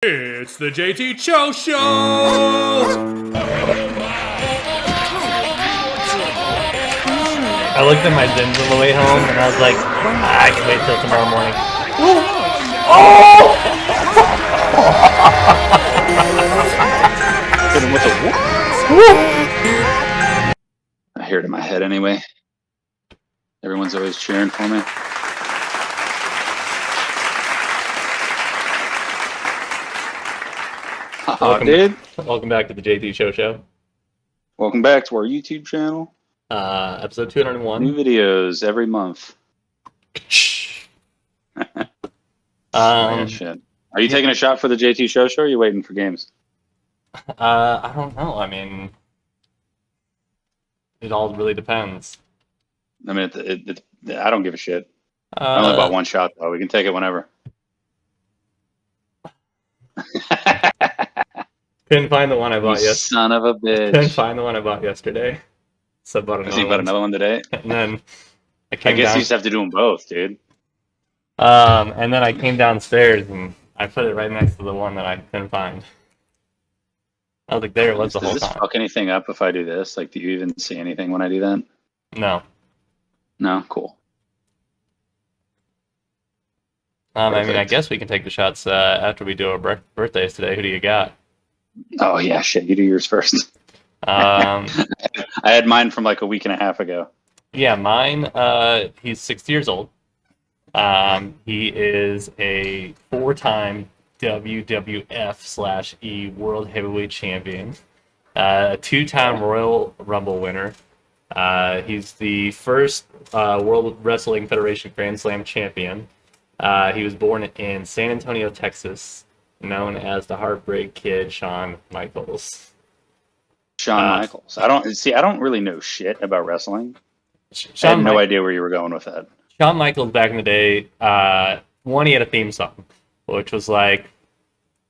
It's the JT Cho Show! I looked at my Zins on the way home and I was like, I can wait till tomorrow morning. Hit him with a whoop. I hear it in my head anyway. Everyone's always cheering for me. Welcome back to the JT Show. Welcome back to our YouTube channel. Episode 201. New videos every month. Yeah, shit. Are you taking a shot for the JT Show, or are you waiting for games? I don't know. I mean, it all really depends. I mean, I don't give a shit. I only bought one shot, though. We can take it whenever. Couldn't find the one I bought yesterday. Son of a bitch. Couldn't find the one I bought yesterday. So I bought another one. You bought another one today? And then I guess you just have to do them both, dude. And then I came downstairs and I put it right next to the one that I couldn't find. I was like, there it was the whole time. Does this fuck anything up if I do this? Like, do you even see anything when I do that? No. No? Cool. I mean, I guess we can take the shots after we do our birthdays today. Who do you got? Oh, yeah, shit. You do yours first. I had mine from like a week and a half ago. Yeah, mine, he's 60 years old. He is a 4-time WWF/E World Heavyweight Champion, a 2-time Royal Rumble winner. He's the first World Wrestling Federation Grand Slam champion. He was born in San Antonio, Texas, known as the Heartbreak Kid, Shawn Michaels. Shawn Michaels. I don't really know shit about wrestling. I had no idea where you were going with that. Shawn Michaels back in the day, he had a theme song, which was like,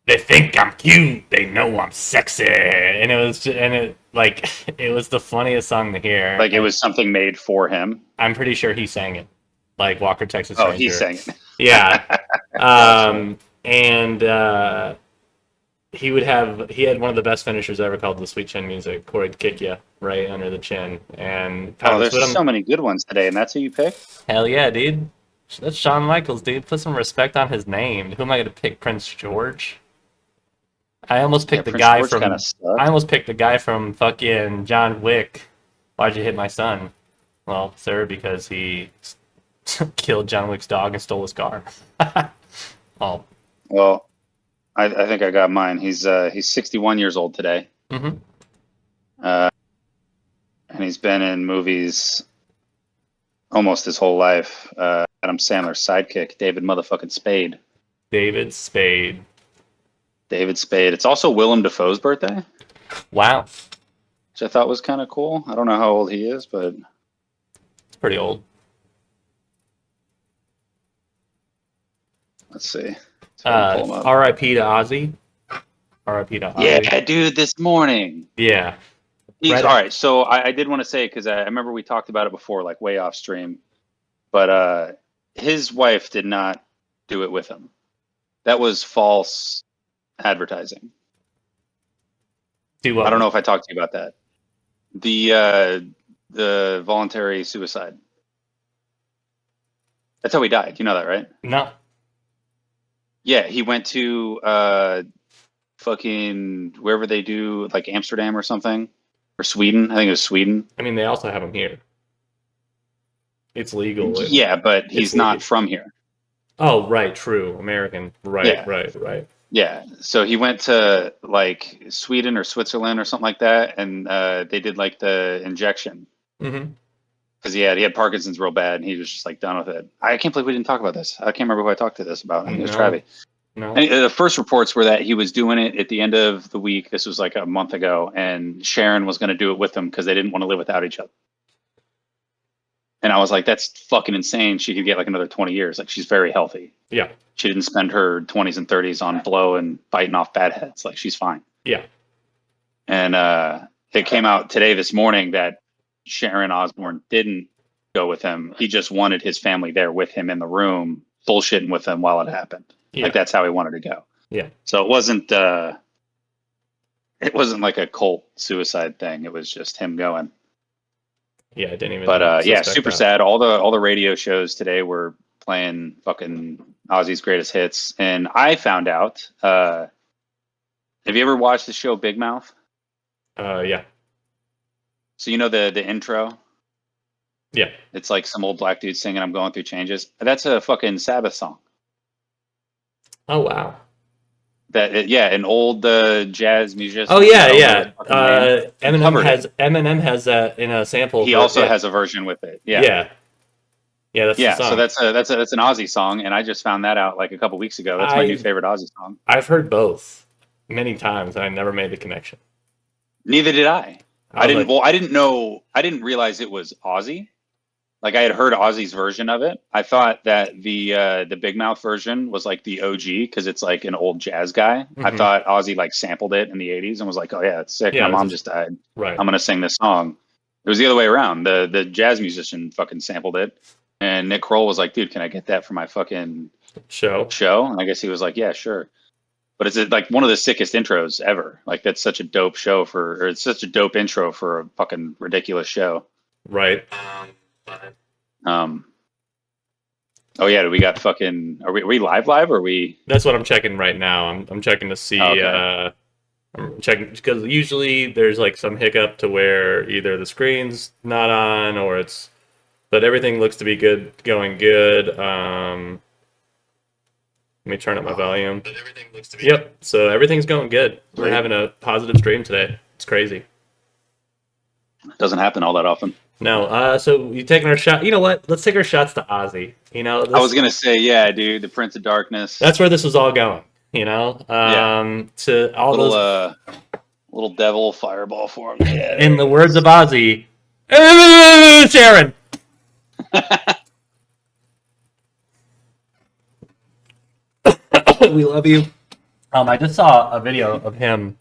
"They think I'm cute, they know I'm sexy," and it was the funniest song to hear. Like it was something made for him. I'm pretty sure he sang it, like Walker Texas Ranger. Oh, he sang it. Yeah. He had one of the best finishers ever called the Sweet Chin Music, where he'd kick you right under the chin. And there's so many good ones today, and that's who you picked? Hell yeah, dude. That's Shawn Michaels, dude. Put some respect on his name. Who am I going to pick? Prince George? I almost picked the guy from. I almost picked the guy from fucking John Wick. Why'd you hit my son? Well, sir, because he killed John Wick's dog and stole his car. Oh. Well, I think I got mine. He's 61 years old today. Mm-hmm. And he's been in movies almost his whole life. Adam Sandler's sidekick, David motherfucking Spade. David Spade. It's also Willem Dafoe's birthday. Wow. Which I thought was kind of cool. I don't know how old he is, but it's pretty old. Let's see. R.I.P. to Ozzy. R.I.P. to Ozzy. Yeah, dude, this morning. Yeah. All right, so I did want to say, because I remember we talked about it before, like way off stream, but his wife did not do it with him. That was false advertising. Do what? I don't know if I talked to you about that. The voluntary suicide. That's how he died. You know that, right? No. Yeah, he went to fucking wherever they do, like Amsterdam or something, or Sweden. I think it was Sweden. I mean, they also have him here. It's legal. Yeah, but he's not from here. Oh, right, true. American. Right, yeah. Right. Yeah, so he went to like Sweden or Switzerland or something like that, and they did like the injection. Mm-hmm. Because he had Parkinson's real bad, and he was just like done with it. I can't believe we didn't talk about this. I can't remember who I talked to this about. I think it was Travi. No. And the first reports were that he was doing it at the end of the week. This was like a month ago, and Sharon was going to do it with him because they didn't want to live without each other. And I was like, that's fucking insane. She could get like another 20 years. Like, she's very healthy. Yeah. She didn't spend her 20s and 30s on blow and biting off bad heads. Like, she's fine. Yeah. And it came out today, this morning, that Sharon Osbourne didn't go with him. He just wanted his family there with him in the room, bullshitting with him while it happened. Yeah. Like, that's how he wanted to go. Yeah. So it wasn't like a cult suicide thing. It was just him going. Yeah, I didn't even. But yeah, suspect super that. sad. All the radio shows today were playing fucking Ozzy's greatest hits, and I found out. Have you ever watched the show Big Mouth? Yeah. So you know the intro. Yeah. It's like some old black dude singing "I'm going through changes." That's a fucking Sabbath song. Oh wow. Yeah, an old jazz musician. Oh yeah, yeah. Eminem has that in a sample. He also has a version with it. Yeah. That's the song. So that's an Ozzy song, and I just found that out like a couple weeks ago. That's my new favorite Ozzy song. I've heard both many times, and I never made the connection. Neither did I. I didn't realize it was Ozzy. Like I had heard Ozzy's version of it. I thought that the Big Mouth version was like the OG because it's like an old jazz guy. Mm-hmm. I thought Ozzy like sampled it in the '80s and was like, "Oh yeah, it's sick. Yeah, my mom just died. Right. I'm gonna sing this song." It was the other way around. The jazz musician fucking sampled it, and Nick Kroll was like, "Dude, can I get that for my fucking show?" And I guess he was like, "Yeah, sure." But it's like one of the sickest intros ever. Like that's such a dope show or it's such a dope intro for a fucking ridiculous show. Right. Oh yeah, do we got fucking? Are we live or are we? That's what I'm checking right now. I'm checking to see. Okay. I'm checking because usually there's like some hiccup to where either the screen's not on or it's, but everything looks to be going good. Let me turn up my volume. But everything looks to be Yep. So everything's going good. We're having a positive stream today. It's crazy. Doesn't happen all that often. No. So you taking our shot? You know what? Let's take our shots to Ozzy. You know. I was gonna say, yeah, dude, the Prince of Darkness. That's where this was all going. You know. To all those little devil fireball for him. Yeah. In the words of Ozzy, Sharon. We love you. I just saw a video of him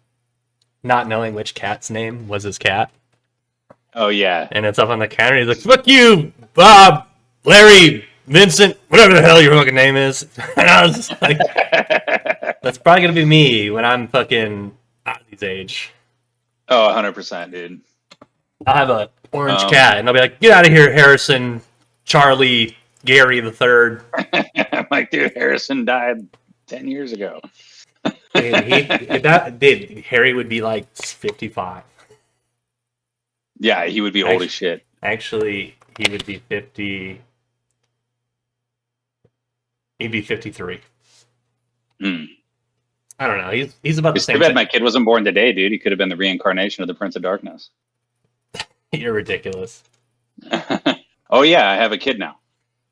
not knowing which cat's name was his cat. Oh yeah. And it's up on the counter. He's like, "Fuck you, Bob, Larry, Vincent, whatever the hell your fucking name is." And I was just like, "That's probably gonna be me when I'm fucking Ozzy's age." Oh, 100%, dude. I'll have an orange cat, and I'll be like, "Get out of here, Harrison, Charlie, Gary the Third." I'm like, dude, Harrison died 10 years ago. Harry would be like 55. Yeah, he would be old as shit. Actually, he would be 50. He'd be 53. I don't know. He's about the same. Too bad my kid wasn't born today, dude. He could have been the reincarnation of the Prince of Darkness. You're ridiculous. Oh yeah, I have a kid now.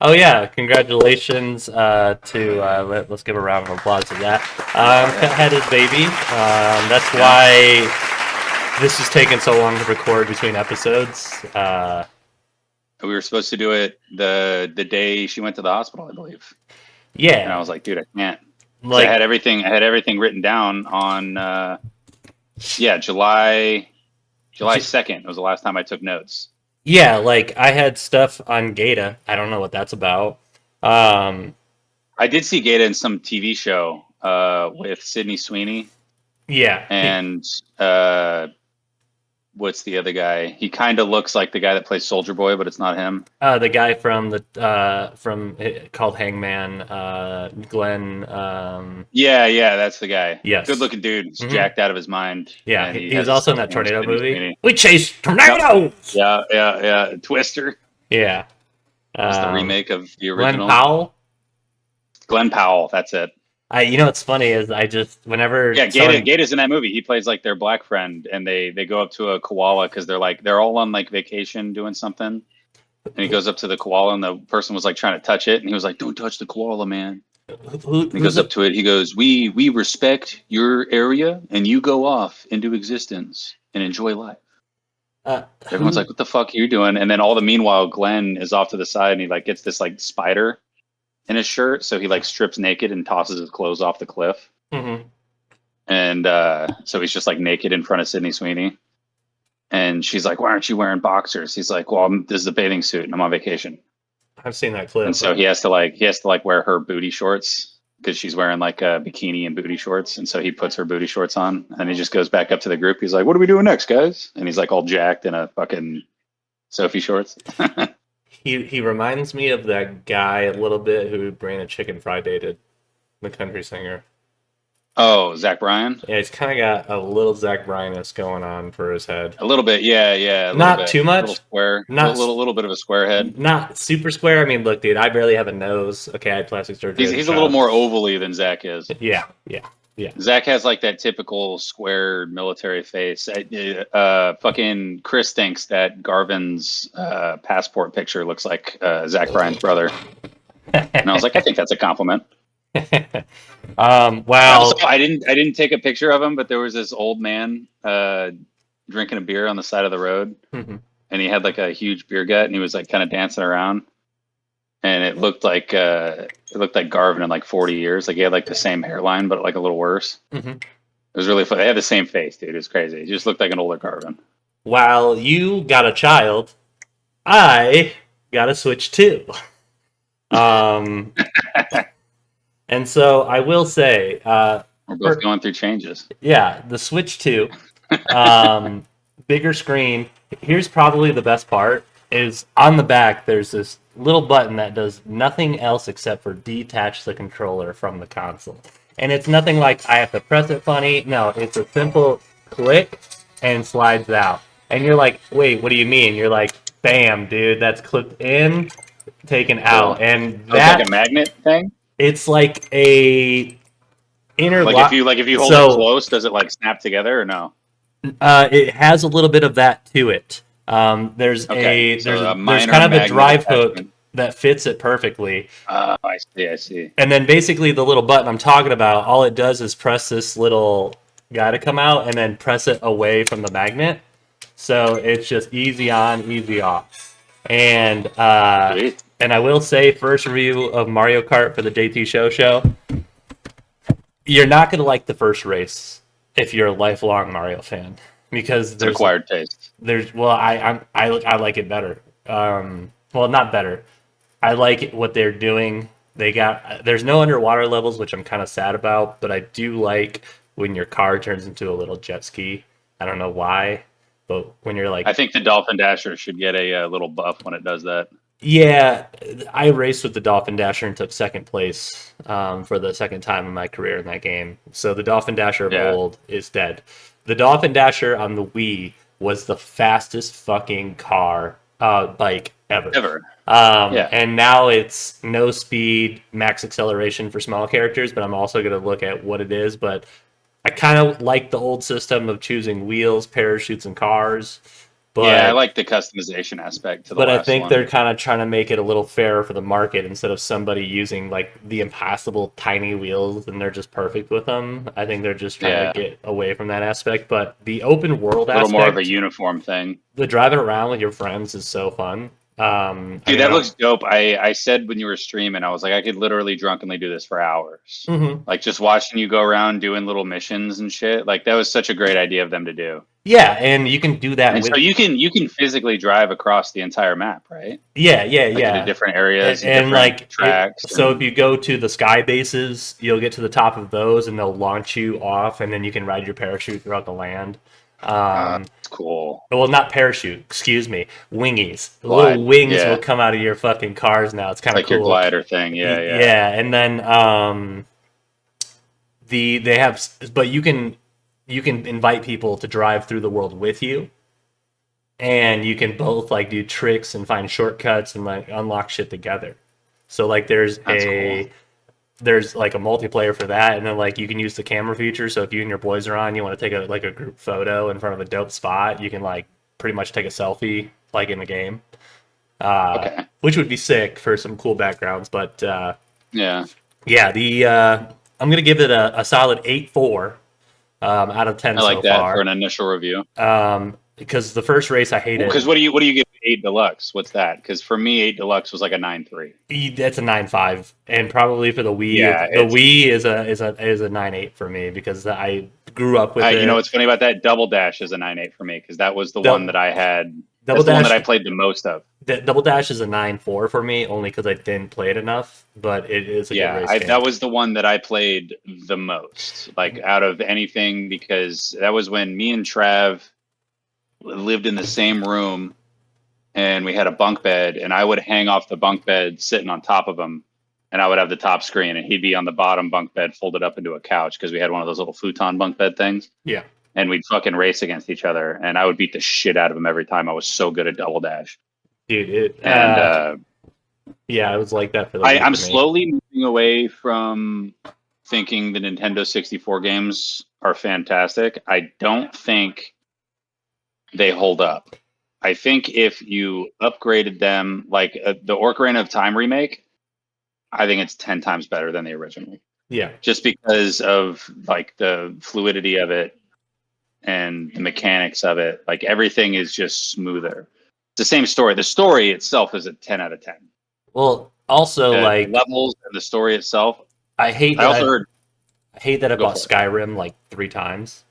Oh yeah, congratulations let's give a round of applause to that. Had his baby. That's why this is taking so long to record between episodes. We were supposed to do it the day she went to the hospital, I believe. Yeah. And I was like, dude, I can't. I had everything written down on July 2nd was the last time I took notes. Yeah, like I had stuff on Gata. I don't know what that's about. I did see Gata in some TV show with Sydney Sweeney. Yeah. And what's the other guy? He kind of looks like the guy that plays Soldier Boy, but it's not him. The guy from called Hangman, Glenn. Yeah, that's the guy. Yes. Good looking dude. He's jacked out of his mind. Yeah, he was also in that tornado movie. Sweeney. We chased tornadoes. Yeah. Twister. Yeah. That's the remake of the original. Glenn Powell. That's it. You know what's funny is whenever Gata's in that movie. He plays like their black friend, and they go up to a koala because they're all on like vacation doing something, and he goes up to the koala, and the person was like trying to touch it, and he was like, "Don't touch the koala, man." He goes up to it. He goes, "We respect your area, and you go off into existence and enjoy life." Everyone's like, "What the fuck are you doing?" And then meanwhile, Glenn is off to the side, and he like gets this like spider in his shirt, so he like strips naked and tosses his clothes off the cliff. Mm-hmm. And so he's just like naked in front of Sydney Sweeney, and she's like, "Why aren't you wearing boxers?" He's like, "Well, this is a bathing suit, and I'm on vacation." I've seen that clip. And so he has to wear her booty shorts because she's wearing like a bikini and booty shorts, and so he puts her booty shorts on, and he just goes back up to the group. He's like, "What are we doing next, guys?" And he's like all jacked in a fucking Sophie shorts. He reminds me of that guy a little bit who Brandon Chicken Fry dated, the country singer. Oh, Zach Bryan? Yeah, he's kind of got a little Zach Bryan-ness going on for his head. A little bit, yeah. Not too much. A little square. Not a little bit of a square head. Not super square. I mean, look, dude, I barely have a nose. Okay, I had plastic surgery. He's a little more ovally than Zach is. Yeah. Zach has like that typical square military face. Fucking Chris thinks that Garvin's passport picture looks like Zach Bryan's brother. And I was like, I think that's a compliment. Wow. Also, I didn't take a picture of him, but there was this old man drinking a beer on the side of the road, and he had like a huge beer gut, and he was like kind of dancing around, and it looked like Garvin in like 40 years. Like he had like the same hairline, but like a little worse. It was really fun. They had the same face, dude. It was crazy. He just looked like an older Garvin. While you got a child, I got a Switch 2. And so I will say, we're both going through changes. Yeah, the Switch 2, bigger screen. Here's probably the best part: is on the back. There's this little button that does nothing else except for detach the controller from the console, and it's nothing like I have to press it funny. No, it's a simple click and slides out. And you're like, wait, what do you mean? You're like, bam, dude, that's clipped in, taken out, and that's like a magnet thing. It's like a interlock. Like if you hold it close, does it like snap together or no? It has a little bit of that to it. There's kind of a drive hook that fits it perfectly. I see. And then basically the little button I'm talking about, all it does is press this little guy to come out and then press it away from the magnet. So it's just easy on, easy off. And and I will say, first review of Mario Kart for the JT Show. You're not going to like the first race if you're a lifelong Mario fan, because there's acquired taste. I like it better. Well, not better. I like what they're doing. There's no underwater levels, which I'm kind of sad about, but I do like when your car turns into a little jet ski. I don't know why, but when you're like, I think the Dolphin Dasher should get a little buff when it does that. Yeah, I raced with the Dolphin Dasher and took second place for the second time in my career in that game. So the Dolphin Dasher of old is dead. The Dolphin Dasher on the Wii was the fastest fucking bike ever. And now it's no speed, max acceleration for small characters, but I'm also going to look at what it is. But I kind of like the old system of choosing wheels, parachutes, and cars. But, I like the customization aspect to the I think they're kind of trying to make it a little fairer for the market instead of somebody using like the impossible tiny wheels and they're just perfect with them. I think they're just trying to get away from that aspect. But the open world aspect, a little more of a uniform thing. The driving around with your friends is so fun. Dude, that looks dope. I said when you were streaming, I was like, I could literally drunkenly do this for hours. Like just watching you go around doing little missions and shit. Like that was such a great idea of them to do. Yeah, and you can do that. And so you can physically drive across the entire map, right? Yeah. To different areas and like tracks. So if you go to the sky bases, you'll get to the top of those, and they'll launch you off, and then you can ride your parachute throughout the land. Cool. Well, not parachute. Excuse me. Wingies. Little wings will come out of your fucking cars now. It's kind of like cool. Your glider thing. Yeah. And then they have, but you can invite people to drive through the world with you, and you can both like do tricks and find shortcuts and like unlock shit together. So like there's like a multiplayer for that, and then like you can use the camera feature. So if you and your boys are on, you want to take a group photo in front of a dope spot, you can like pretty much take a selfie like in the game, which would be sick for some cool backgrounds. But I'm gonna give it a solid 8.4 out of 10 so far. I like that for an initial review. Because the first race I hated. Because what do you give 8 Deluxe? What's that? Because for me, 8 Deluxe was like a 9.3. That's a 9.5, and probably for the Wii, the Wii is a 9.8 for me because I grew up with it. You know what's funny about that? Double Dash is a 9.8 for me because that was the one that I had That's the one that I played the most of. Double Dash is a 9.4 for me, only because I didn't play it enough, but it is a good race game. That was the one that I played the most, like out of anything, because that was when me and Trav lived in the same room, and we had a bunk bed, and I would hang off the bunk bed sitting on top of him, and I would have the top screen, and he'd be on the bottom bunk bed folded up into a couch, because we had one of those little futon bunk bed things. Yeah. And we'd fucking race against each other, and I would beat the shit out of him every time. I was so good at Double Dash. Dude, yeah, it was like that for the I'm slowly moving away from thinking the Nintendo 64 games are fantastic. I don't think they hold up. I think if you upgraded them, like the Ocarina of Time remake, I think it's 10 times better than the original. Yeah. Just because of like the fluidity of it and the mechanics of it. Like everything is just smoother. It's the same story. The story itself is a 10 out of 10. Well, also the like levels and the story itself. I hate that I bought Skyrim like 3 times.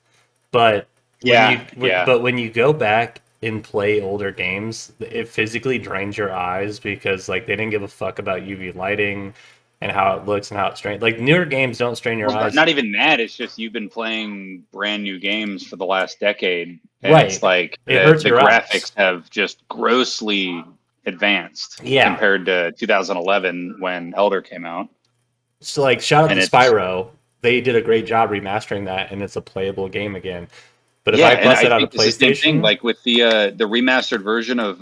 But when you go back and play older games, it physically drains your eyes because like they didn't give a fuck about UV lighting and how it looks and how it strains. Like newer games don't strain your eyes. Not even that. It's just you've been playing brand new games for the last decade, and right. It's like it hurts the your graphics eyes. Have just grossly advanced compared to 2011 when Elder came out. So like shout out to Spyro. They did a great job remastering that, and it's a playable game again. But if I bust it out of PlayStation, it's the same thing, like with the remastered version of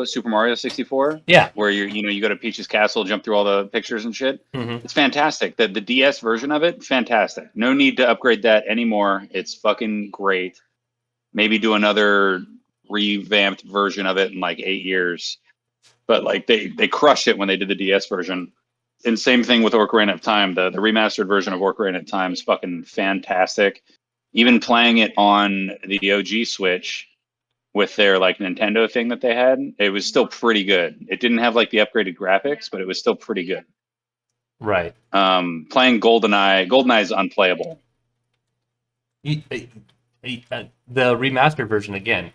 Super Mario 64, where you go to Peach's castle, jump through all the pictures and shit. Mm-hmm. It's fantastic. The DS version of it, fantastic. No need to upgrade that anymore. It's fucking great. Maybe do another revamped version of it in like 8 years. But like they crushed it when they did the DS version. And same thing with Ocarina of Time. The remastered version of Ocarina of Time is fucking fantastic. Even playing it on the OG Switch with their like Nintendo thing that they had, it was still pretty good. It didn't have like the upgraded graphics, but it was still pretty good. Right. Playing GoldenEye is unplayable. The remastered version again.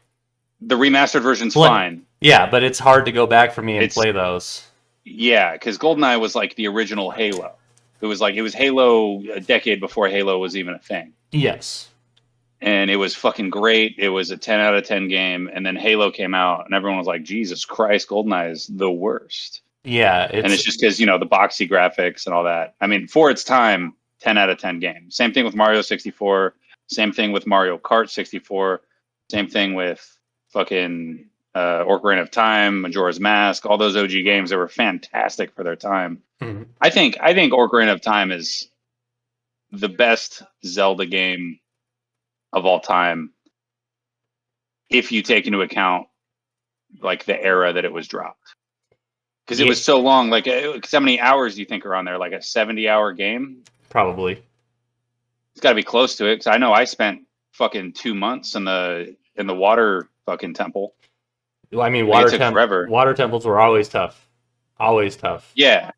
The remastered version's fine. Yeah, but it's hard to go back for me and play those. Yeah, because GoldenEye was like the original Halo. It was Halo a decade before Halo was even a thing. Yes. And it was fucking great. It was a 10 out of 10 game. And then Halo came out, and everyone was like, Jesus Christ, GoldenEye is the worst. Yeah. And it's just because, the boxy graphics and all that. I mean, for its time, 10 out of 10 game. Same thing with Mario 64. Same thing with Mario Kart 64. Same thing with fucking Ocarina of Time, Majora's Mask, all those OG games that were fantastic for their time. Mm-hmm. I think Ocarina of Time is the best Zelda game of all time, if you take into account like the era that it was dropped, because it was so long. Like, how many hours do you think are on there? Like a 70-hour game? Probably. It's got to be close to it. Because I know I spent fucking 2 months in the water fucking temple. Well, I mean, water temples were always tough. Always tough. Yeah.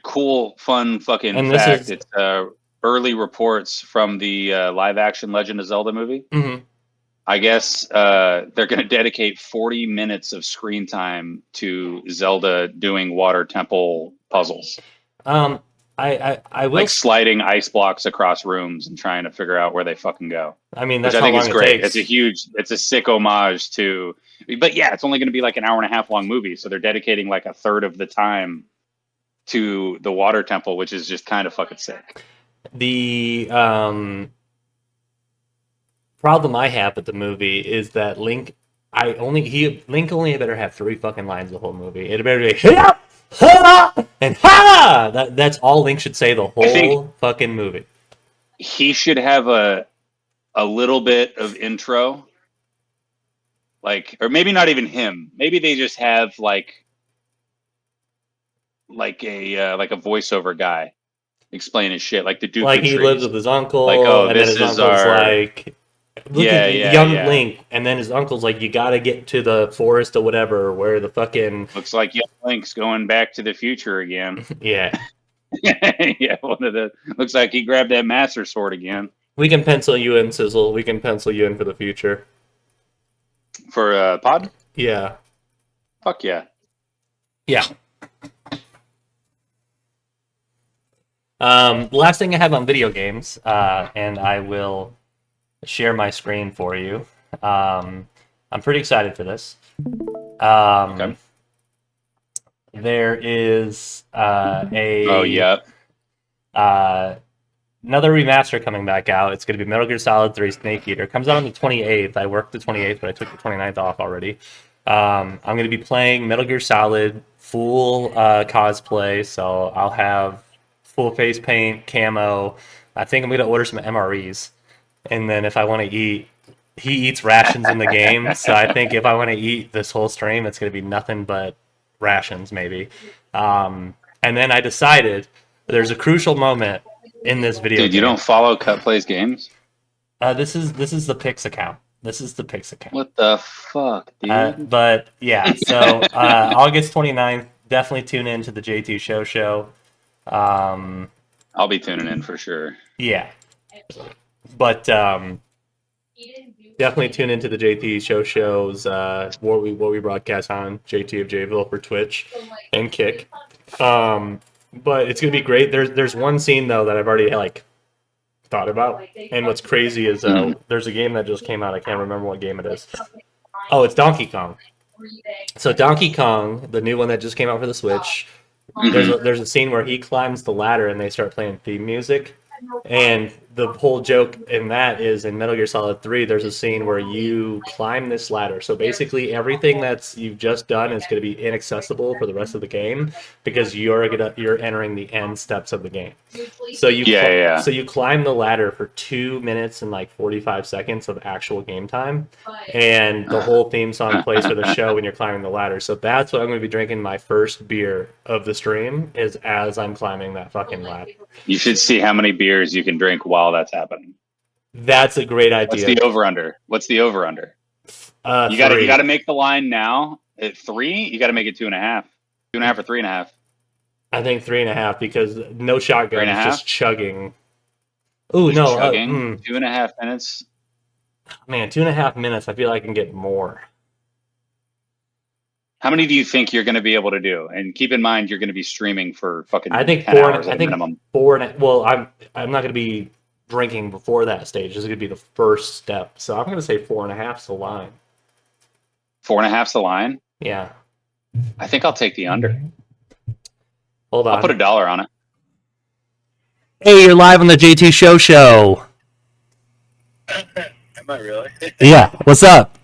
Cool, fun fucking fact. It's early reports from the live action Legend of Zelda movie. Mm-hmm. I guess they're going to dedicate 40 minutes of screen time to Zelda doing water temple puzzles. I will like sliding ice blocks across rooms and trying to figure out where they fucking go. I mean, that's which I think how long is great. Takes. It's a sick homage to, but yeah, it's only going to be like an hour and a half long movie, so they're dedicating like a third of the time to the water temple, which is just kind of fucking sick. The problem I have with the movie is that Link only better have 3 fucking lines the whole movie. It better be ha ha and ha. That's all Link should say the whole fucking movie. He should have a little bit of intro, like, or maybe not even him. Maybe they just have like a voiceover guy explain his shit, like the Duke. Like he lives with his uncle, like, oh, and then his uncle's like, look at young Link, and then his uncle's like, you gotta get to the forest or whatever, where the fucking looks like young Link's going back to the future again. Yeah. Yeah, looks like he grabbed that Master Sword again. We can pencil you in, Sizzle. We can pencil you in for the future. For Pod? Yeah. Fuck yeah. Yeah. Last thing I have on video games, and I will share my screen for you. I'm pretty excited for this. Okay. There is Oh yeah. Another remaster coming back out. It's going to be Metal Gear Solid 3 Snake Eater. It comes out on the 28th. I worked the 28th, but I took the 29th off already. I'm going to be playing Metal Gear Solid full cosplay, so I'll have full face paint, camo. I think I'm going to order some MREs. And then if I want to eat, he eats rations in the game. So I think if I want to eat this whole stream, it's going to be nothing but rations, maybe. And then I decided there's a crucial moment in this video Dude, game. you don't follow Cut Plays Games? This is the Pix account. This is the Pix account. What the fuck, dude? But yeah, so August 29th, definitely tune in to the JT Show. I'll be tuning in for sure. Yeah. But definitely tune into the JT shows what we broadcast on JT of Jayville for Twitch and Kick. But it's gonna be great. There's one scene though that I've already thought about, and what's crazy is there's a game that just came out. I can't remember what game it is. Oh, it's Donkey Kong. So Donkey Kong, the new one that just came out for the Switch. There's a scene where he climbs the ladder and they start playing theme music. And the whole joke in that is in Metal Gear Solid 3, there's a scene where you climb this ladder. So basically everything that's you've just done is going to be inaccessible for the rest of the game because you're entering the end steps of the game. So you climb the ladder for 2 minutes and 45 seconds of actual game time, and the whole theme song plays for the show when you're climbing the ladder. So that's what I'm going to be drinking my first beer of the stream is as I'm climbing that fucking ladder. You should see how many beers you can drink while that's happening. That's a great idea. What's the over under? You got to make the line now at 3. You got to make it 2.5, 2.5 or 3.5. I think 3.5 because no shotgun is just chugging. Ooh, no, chugging. 2.5 minutes. Man, 2.5 minutes. I feel like I can get more. How many do you think you're going to be able to do? And keep in mind, you're going to be streaming for fucking. I think 10 hours at minimum. 4. Well, I'm not going to be drinking before that stage. This is going to be the first step. So I'm going to say 4.5's the line. 4.5's the line. Yeah. I think I'll take the under. Hold on. I'll put $1 on it. Hey, you're live on the JT Show. Am I really? Yeah. What's up?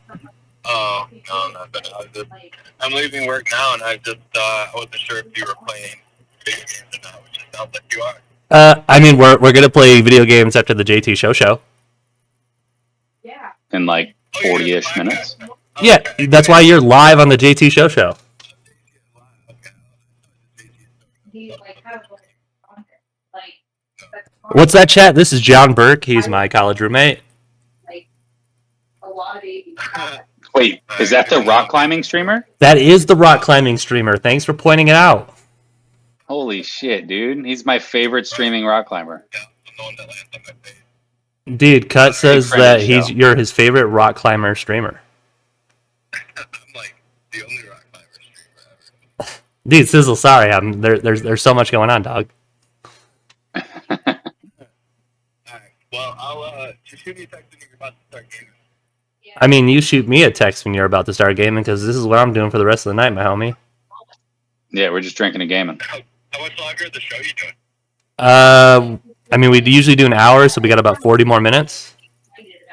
Oh, no, not bad. I'm leaving work now, and I wasn't sure if you were playing video games or not, which it sounds like you are. I mean, we're gonna play video games after the JT Show. Yeah. In 40-ish minutes. Yeah, that's why you're live on the JT Show. What's that chat? This is John Burke. He's my college roommate. Wait, is that the rock climbing streamer? That is the rock climbing streamer. Thanks for pointing it out. Holy shit, dude. He's my favorite streaming rock climber. Yeah, I'm the one that lands on my face. Dude, Cut says that you're his favorite rock climber streamer. I'm the only rock climber streamer ever. Dude, Sizzle, sorry, there's so much going on, dog. Alright, well, I'll just shoot me a text when you're about to start gaming. I mean, you shoot me a text when you're about to start gaming, because this is what I'm doing for the rest of the night, my homie. Yeah, we're just drinking and gaming. How much longer of the show you doing? I mean, we usually do an hour, so we got about 40 more minutes.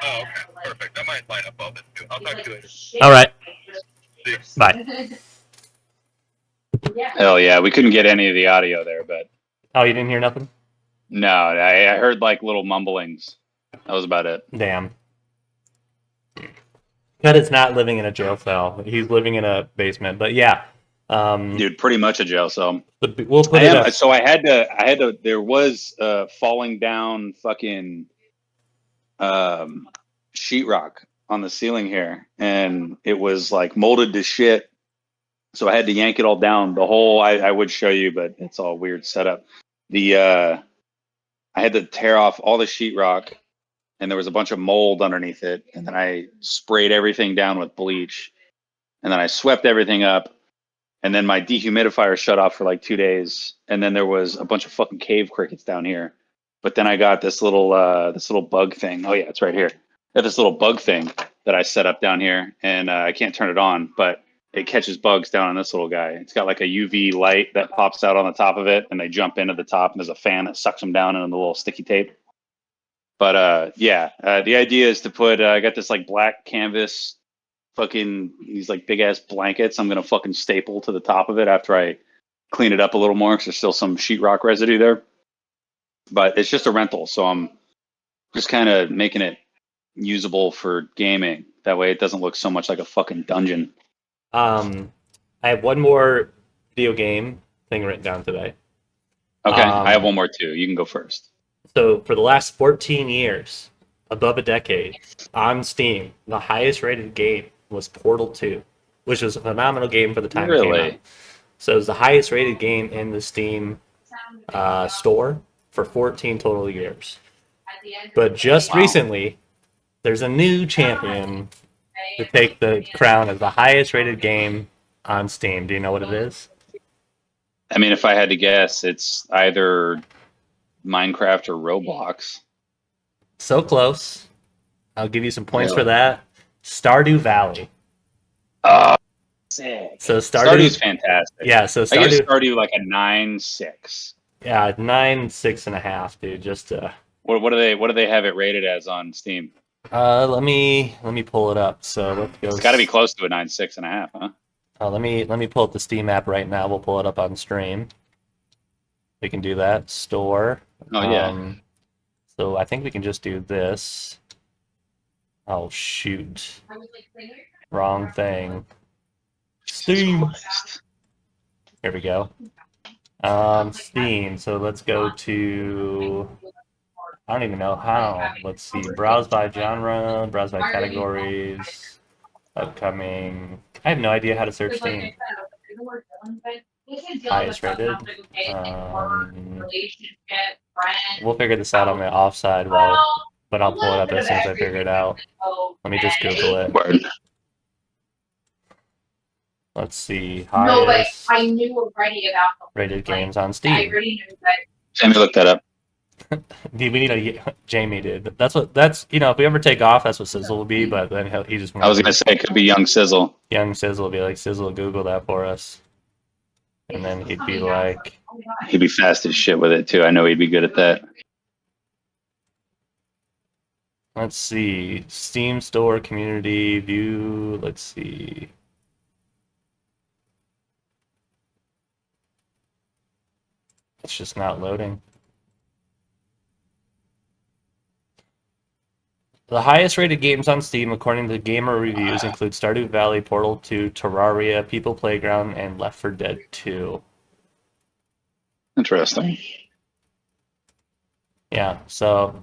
Oh, okay, perfect. I might line up all this too. I'll talk to you later. All right. See you. Bye. Hell yeah, we couldn't get any of the audio there, but... Oh, you didn't hear nothing? No, I heard little mumblings. That was about it. Damn. Cut is not living in a jail cell. He's living in a basement. But yeah. Dude, pretty much a jail cell. We'll put it up. So I had to, there was falling down fucking sheetrock on the ceiling here. And it was molded to shit. So I had to yank it all down. The whole, I would show you, but it's all weird setup. I had to tear off all the sheetrock, and there was a bunch of mold underneath it. And then I sprayed everything down with bleach. and then I swept everything up, and then my dehumidifier shut off for like 2 days, and then there was a bunch of fucking cave crickets down here. But then I got this little bug thing. Oh yeah, it's right here. I got this little bug thing that I set up down here, and I can't turn it on, but it catches bugs down on this little guy. It's got like a UV light that pops out on the top of it, and they jump into the top, and there's a fan that sucks them down into the little sticky tape. But the idea is to put. I got this like black canvas, fucking these like big ass blankets. I'm gonna fucking staple to the top of it after I clean it up a little more because there's still some sheetrock residue there. But it's just a rental, so I'm just kind of making it usable for gaming. That way, it doesn't look so much like a fucking dungeon. I have one more video game thing written down today. Okay, I have one more too. You can go first. So for the last 14 years, above a decade, on Steam, the highest rated game was Portal 2, which was a phenomenal game for the time it came out. So it was the highest rated game in the Steam store for 14 total years. But just recently, there's a new champion to take the crown as the highest rated game on Steam. Do you know what it is? I mean, if I had to guess, it's either Minecraft or Roblox. So close. I'll give you some points for that. Stardew Valley. Oh, sick. So Stardew's fantastic. Yeah, so I give Stardew like a 9.6. Yeah, 9.6.5, dude. Just what do they have it rated as on Steam? let me pull it up. So let's go. It's got to be close to a 9.6.5, huh? Let me pull up the Steam app right now. We'll pull it up on stream. We can do that. Store. Oh yeah. So I think we can just do this. Oh shoot! Wrong thing. Steam. Here we go. Steam. So let's go to. I don't even know how. Let's see. Browse by genre. Browse by categories. Upcoming. I have no idea how to search Steam. Highest rated. We'll figure this out on the offside, but I'll pull it up as soon as I figure it out. Let me just Google it. Word. Let's see. No, but Highest I knew already about the rated games on I Steam. already knew that. Jamie, look that up. We need a Jamie did. That's if we ever take off, that's what Sizzle will be. But then he just. I was gonna say it could be Young Sizzle. Young Sizzle will be like, Sizzle, Google that for us, and then he'd be like, He'd be fast as shit with it too. I know he'd be good at that. let's see, Steam Store Community View. Let's see. It's just not loading. The highest rated games on Steam, according to Gamer Reviews, include Stardew Valley, Portal 2, Terraria, People Playground, and Left 4 Dead 2. Interesting. Yeah, so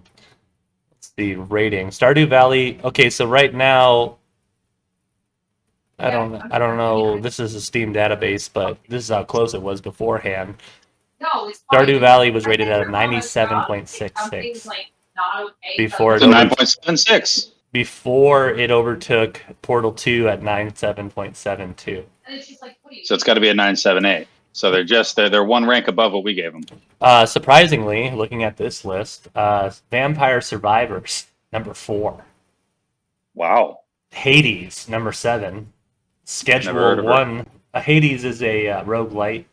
it's the rating. Stardew Valley. Okay, so right now, I don't know. This is a Steam database, but this is how close it was beforehand. No, it's Stardew Valley was rated at a 97.66 before it It's a 9.76. before it overtook Portal 2 at 97.72. So it's got to be a 9.78. So they're one rank above what we gave them. Surprisingly, looking at this list, Vampire Survivors number 4, Wow. Hades number 7, Schedule 1. Hades is a roguelite.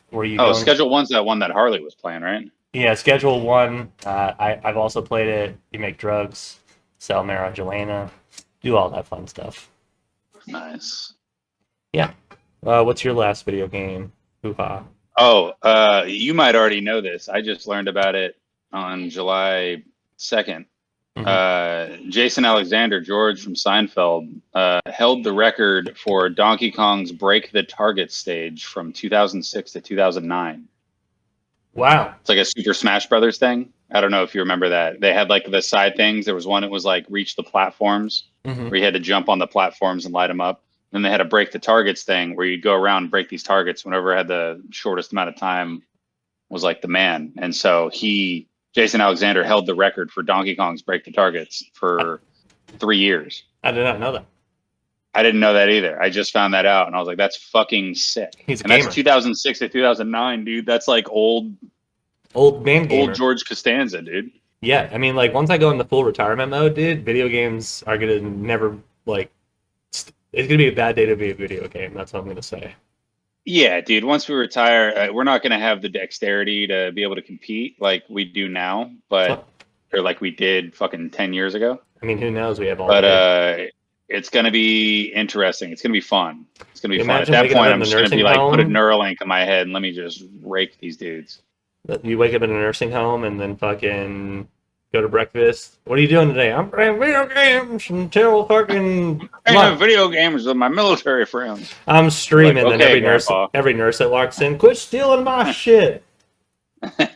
Where you go Schedule 1's that one that Harley was playing, right? Yeah, Schedule 1. I've also played it. You make drugs, sell marijuana, do all that fun stuff. Nice. Yeah. What's your last video game? Hoo-ha. Oh, you might already know this. I just learned about it on July 2nd. Jason Alexander, George from Seinfeld, held the record for Donkey Kong's Break the Target stage from 2006 to 2009. Wow. It's like a Super Smash Brothers thing. I don't know if you remember that. They had like the side things. There was one that was like reach the platforms, where you had to jump on the platforms and light them up. Then they had a Break the Targets thing where you'd go around and break these targets. Whenever had the shortest amount of time was like the man. And so Jason Alexander held the record for Donkey Kong's Break the Targets for 3 years. I did not know that. I didn't know that either. I just found that out, and I was like, "That's fucking sick." He's a and gamer. that's 2006 to 2009, dude. That's like old man gamer. old George Costanza, dude. Yeah, I mean, like once I go into full retirement mode, dude, video games are gonna never like. It's gonna be a bad day to be a video game. That's what I'm gonna say. Yeah, dude. Once we retire, we're not gonna have the dexterity to be able to compete like we do now, but or like we did fucking 10 years ago. I mean, who knows? We have all. But it's gonna be interesting. It's gonna be fun. It's gonna be fun. At Imagine that waking up point, in I'm the just gonna be nursing like, put a home. Neuralink in my head and let me just rake these dudes. You wake up in a nursing home and then fucking go to breakfast. What are you doing today? I'm playing video games until fucking. I have video games with my military friends. I'm streaming, Like, and okay, every nurse that walks in, quit stealing my shit. This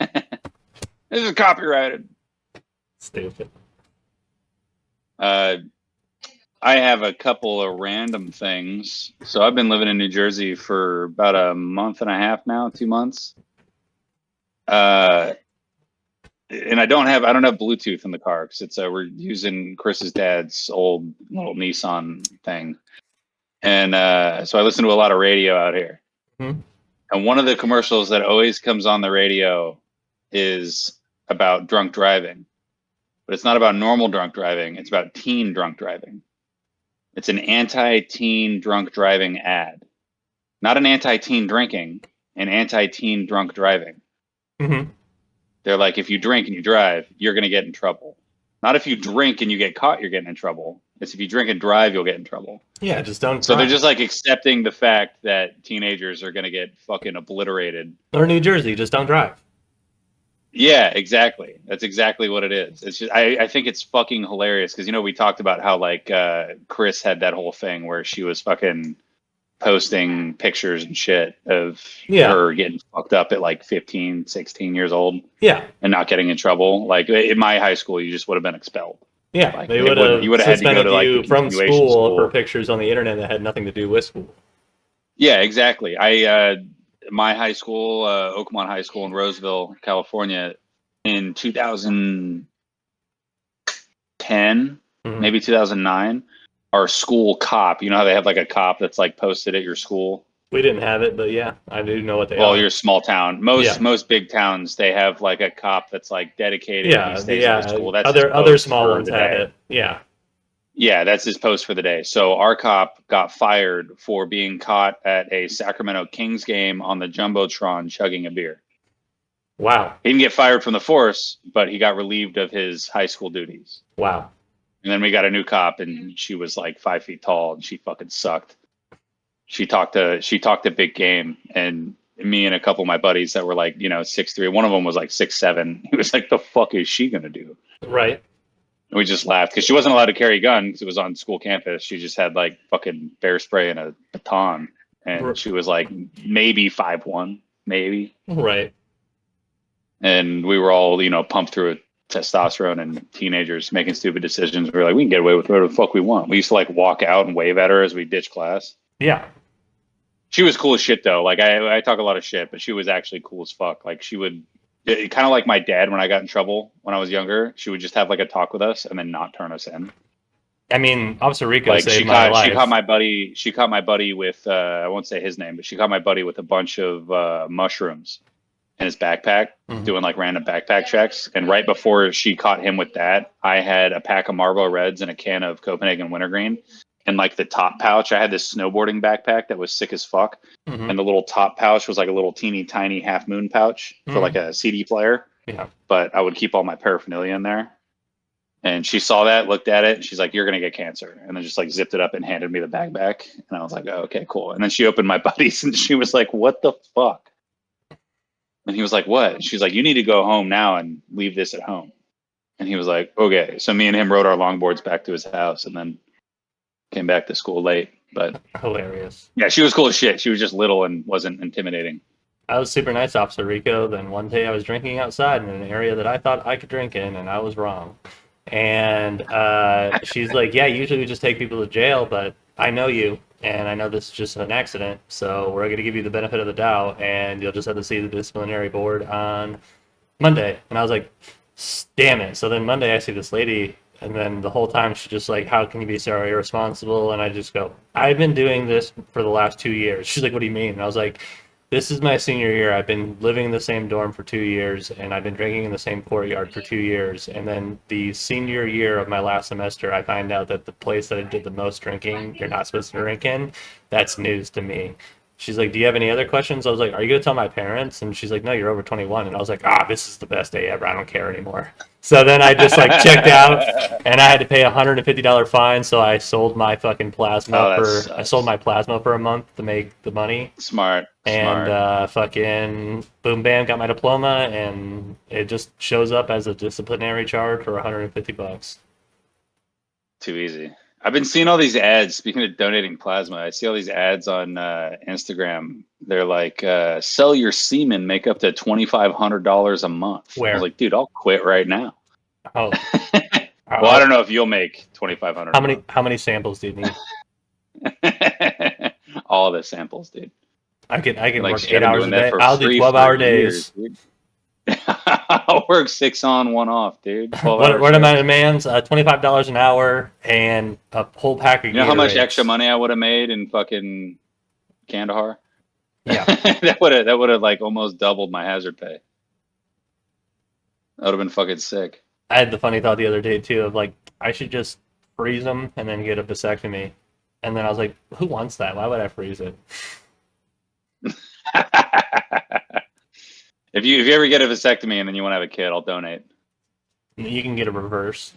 is copyrighted. Stupid. I have a couple of random things. So I've been living in New Jersey for about a month and a half now, 2 months. And I don't have Bluetooth in the car because it's we're using Chris's dad's old little Nissan thing, and so I listen to a lot of radio out here. Mm-hmm. And one of the commercials that always comes on the radio is about drunk driving, but it's not about normal drunk driving. It's about teen drunk driving. It's an anti-teen drunk driving ad, not an anti-teen drinking, an anti-teen drunk driving. Mm-hmm. They're like, if you drink and you drive, you're going to get in trouble. Not if you drink and you get caught, you're getting in trouble. It's if you drink and drive, you'll get in trouble. Yeah, just don't. So they're just like accepting the fact that teenagers are going to get fucking obliterated. Or New Jersey, just don't drive. Yeah, exactly. That's exactly what it is. It's just, I think it's fucking hilarious because, we talked about how like Chris had that whole thing where she was fucking posting pictures and shit of her getting fucked up at like 15, 16 years old. Yeah. And not getting in trouble. Like in my high school, you just would have been expelled. Yeah, like, you would have had to go to like from school for pictures on the internet that had nothing to do with school. Yeah, exactly. My high school, Oakmont High School in Roseville, California, in 2010, maybe 2009, our school cop, how they have like a cop that's like posted at your school? We didn't have it, but yeah, I do know what they are. Well, you're a small town. Most big towns, they have like a cop that's like dedicated. Yeah, he stays at the school. That's other small ones have it. Yeah. Yeah, that's his post for the day. So our cop got fired for being caught at a Sacramento Kings game on the Jumbotron chugging a beer. Wow. He didn't get fired from the force, but he got relieved of his high school duties. Wow. And then we got a new cop, and she was like 5 feet tall, and she fucking sucked. She talked a big game, and me and a couple of my buddies that were like, 6'3", one of them was like 6'7". He was like, "The fuck is she gonna do?" Right. And we just laughed because she wasn't allowed to carry a gun because it was on school campus. She just had like fucking bear spray and a baton, and she was like maybe 5'1", maybe. Right. And we were all, pumped through testosterone and teenagers making stupid decisions. We were like, we can get away with whatever the fuck we want. We used to like walk out and wave at her as we ditched class. Yeah. She was cool as shit though. Like I talk a lot of shit, but she was actually cool as fuck. Like she would, kind of like my dad when I got in trouble when I was younger. She would just have like a talk with us and then not turn us in. I mean, Officer Rico like saved my life. She caught my buddy with I won't say his name, but she caught my buddy with a bunch of mushrooms in his backpack, doing like random backpack checks. And right before she caught him with that, I had a pack of Marlboro Reds and a can of Copenhagen Wintergreen. And like the top pouch, I had this snowboarding backpack that was sick as fuck. And the little top pouch was like a little teeny tiny Half Moon pouch for like a CD player. Yeah. But I would keep all my paraphernalia in there. And she saw that, looked at it, and she's like, "You're going to get cancer." And then just like zipped it up and handed me the bag back. And I was like, "Oh, okay, cool." And then she opened my buddy's and she was like, "What the fuck?" And he was like, "What?" And she's like, "You need to go home now and leave this at home." And he was like, "Okay." So me and him rode our longboards back to his house and then came back to school late. But hilarious. Yeah, she was cool as shit. She was just little and wasn't intimidating. I was super nice, Officer Rico. Then one day I was drinking outside in an area that I thought I could drink in, and I was wrong. And she's like, "Yeah, usually we just take people to jail, but I know you, and I know this is just an accident, so we're going to give you the benefit of the doubt, and you'll just have to see the disciplinary board on Monday." And I was like, "Damn it." So then Monday I see this lady And then the whole time she's just like, how can you be so irresponsible? And I just go, I've been doing this for the last 2 years. She's like, what do you mean? And I was like, this is my senior year. I've been living in the same dorm for 2 years, and I've been drinking in the same courtyard for 2 years. And then the senior year of my last semester, I find out that the place that I did the most drinking, you're not supposed to drink in. That's news to me. She's like, do you have any other questions? I was like, are you going to tell my parents? And she's like, no, you're over 21. And I was like, this is the best day ever. I don't care anymore. So then I just like checked out, and I had to pay a $150 fine. So I sold my fucking plasma I sold my plasma for a month to make the money. Smart. And fucking boom bam, got my diploma, and it just shows up as a disciplinary charge for $150. Too easy. I've been seeing all these ads. Speaking of donating plasma, I see all these ads on Instagram. They're like, sell your semen, make up to $2,500 a month. Where? I was like, dude, I'll quit right now. Oh. Well, I don't know if you'll make $2,500. How many samples do you need? All the samples, dude. I can like, work 8 hours a day. I'll do 12-hour days. I'll work 6 on, 1 off, dude. What are my demands? $25 an hour and a whole pack of You know how much Gatorades. extra money I would have made in fucking Kandahar? Yeah. that would have like almost doubled my hazard pay. That would have been fucking sick. I had the funny thought the other day too of like, I should just freeze them and then get a vasectomy. And then I was like, who wants that? Why would I freeze it? If you ever get a vasectomy and then you want to have a kid, I'll donate. You can get a reverse.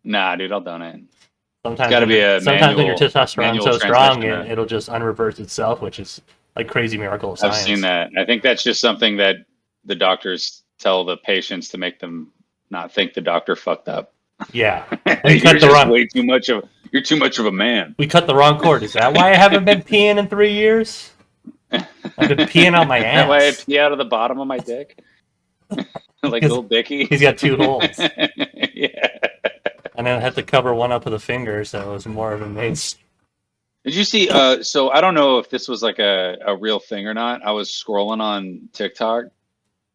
Nah, dude, I'll donate. Sometimes Gotta be a sometimes when your testosterone's manual so strong, transmission. it'll just unreverse itself, which is like crazy miracle of I've science. seen that. I think that's just something that the doctors tell the patients to make them not think the doctor fucked up. Yeah. You're too much of a man. We cut the wrong cord. Is that why I haven't been peeing in 3 years? I've been peeing out my ass. That way I pee out of the bottom of my dick. Like little Dicky. He's got 2 holes. Yeah. And I had to cover one up with a finger, so it was more of a maze. Did you see? So I don't know if this was like a real thing or not. I was scrolling on TikTok,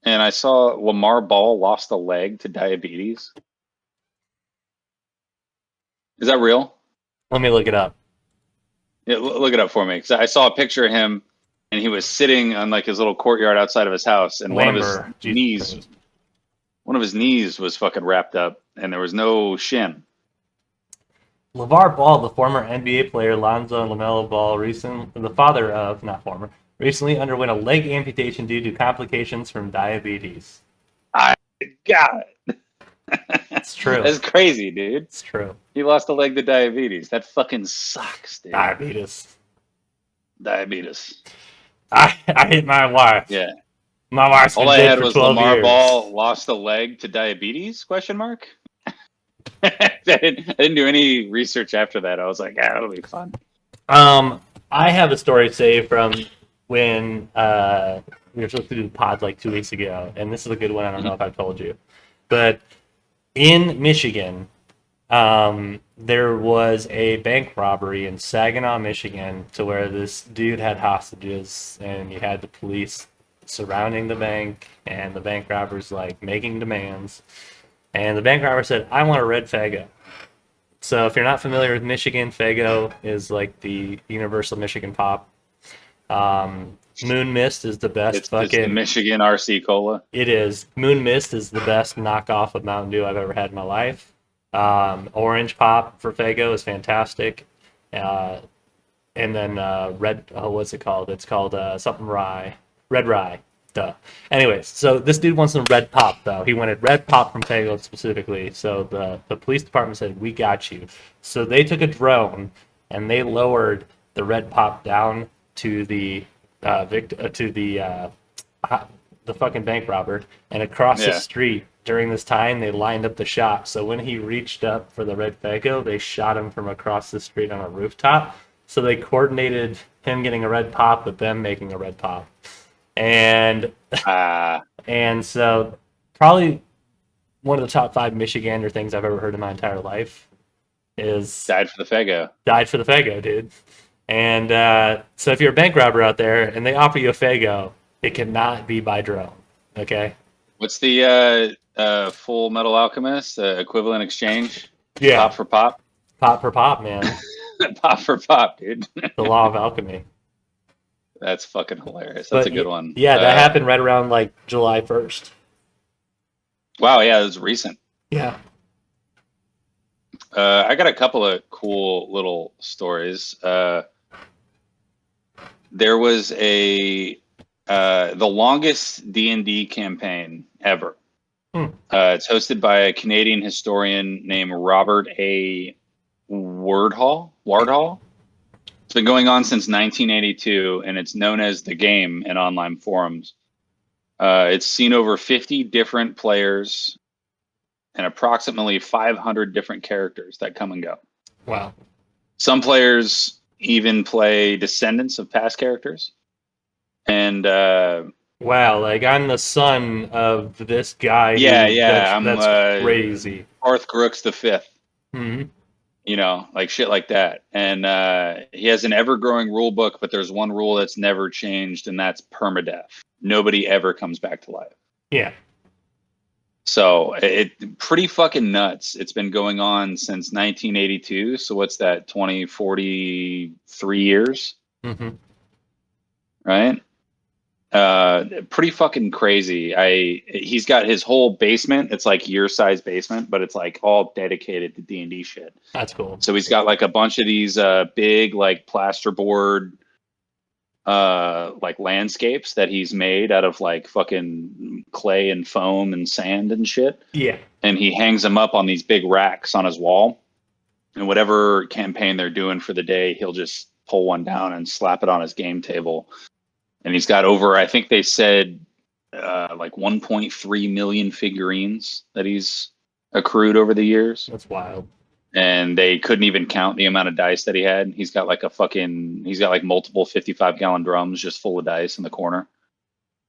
and I saw Lamar Ball lost a leg to diabetes. Is that real? Let me look it up. Yeah, look it up for me. Because I saw a picture of him, and he was sitting on like his little courtyard outside of his house, and one of his knees was fucking wrapped up, and there was no shin. LeVar Ball, the former NBA player Lonzo LaMelo Ball, recently underwent a leg amputation due to complications from diabetes. God, it's true. That's crazy, dude. It's true. He lost a leg to diabetes. That fucking sucks, dude. Diabetes. I hit my wife. Yeah. My wife's been All I dead had for was 12 Lamar years. Ball lost a leg to diabetes? ? I didn't do any research after that. I was like, that'll be fun. I have a story saved from when we were supposed to do the pod like 2 weeks ago, and this is a good one. I don't know if I've told you, but in Michigan, there was a bank robbery in Saginaw, Michigan, to where this dude had hostages, and you had the police surrounding the bank, and the bank robbers like making demands, and the bank robber said, "I want a red Faygo." So if you're not familiar with Michigan, Faygo is like the universal Michigan pop. Moon Mist is the best It's Michigan RC Cola. It is. Moon Mist is the best knockoff of Mountain Dew I've ever had in my life. Orange Pop for Faygo is fantastic. And then Red, what's it called? It's called something Rye. Red Rye. Duh. Anyways, so this dude wants some Red Pop, though. He wanted Red Pop from Faygo specifically. So the police department said, we got you. So they took a drone, and they lowered the Red Pop down to the the fucking bank robber, and across the street during this time they lined up the shot. So when he reached up for the red Faygo, they shot him from across the street on a rooftop. So they coordinated him getting a red pop with them making a red pop, and so probably one of the top 5 Michigander things I've ever heard in my entire life is died for the Faygo. Died for the Faygo, dude. And so if you're a bank robber out there and they offer you a Faygo, it cannot be by drone. Okay. What's the Full Metal Alchemist, equivalent exchange. Yeah, Pop for pop. pop for pop, man. Pop for pop, dude. The law of alchemy. That's fucking hilarious. That's a good one. Yeah, that happened right around like July 1st. Wow, yeah, it was recent. Yeah. I got a couple of cool little stories. There was the longest D&D campaign ever. It's hosted by a Canadian historian named Robert A. Wardhall. It's been going on since 1982, and it's known as The Game in online forums. It's seen over 50 different players and approximately 500 different characters that come and go. Wow. Some players even play descendants of past characters. And wow, like I'm the son of this guy. Yeah, that's crazy. Arth Grooks the Fifth. Mm-hmm. You know, like shit like that. And he has an ever-growing rule book, but there's one rule that's never changed, and that's permadeath. Nobody ever comes back to life. Yeah. So it pretty fucking nuts. It's been going on since 1982. So what's that? 43 years, right? Pretty fucking crazy. He's got his whole basement. It's like your size basement, but it's like all dedicated to D&D shit. That's cool. So he's got like a bunch of these big like plasterboard like landscapes that he's made out of like fucking clay and foam and sand and shit. Yeah. And he hangs them up on these big racks on his wall. And whatever campaign they're doing for the day, he'll just pull one down and slap it on his game table. And he's got over, I think they said, like 1.3 million figurines that he's accrued over the years. That's wild. And they couldn't even count the amount of dice that he had. He's got like multiple 55-gallon drums just full of dice in the corner.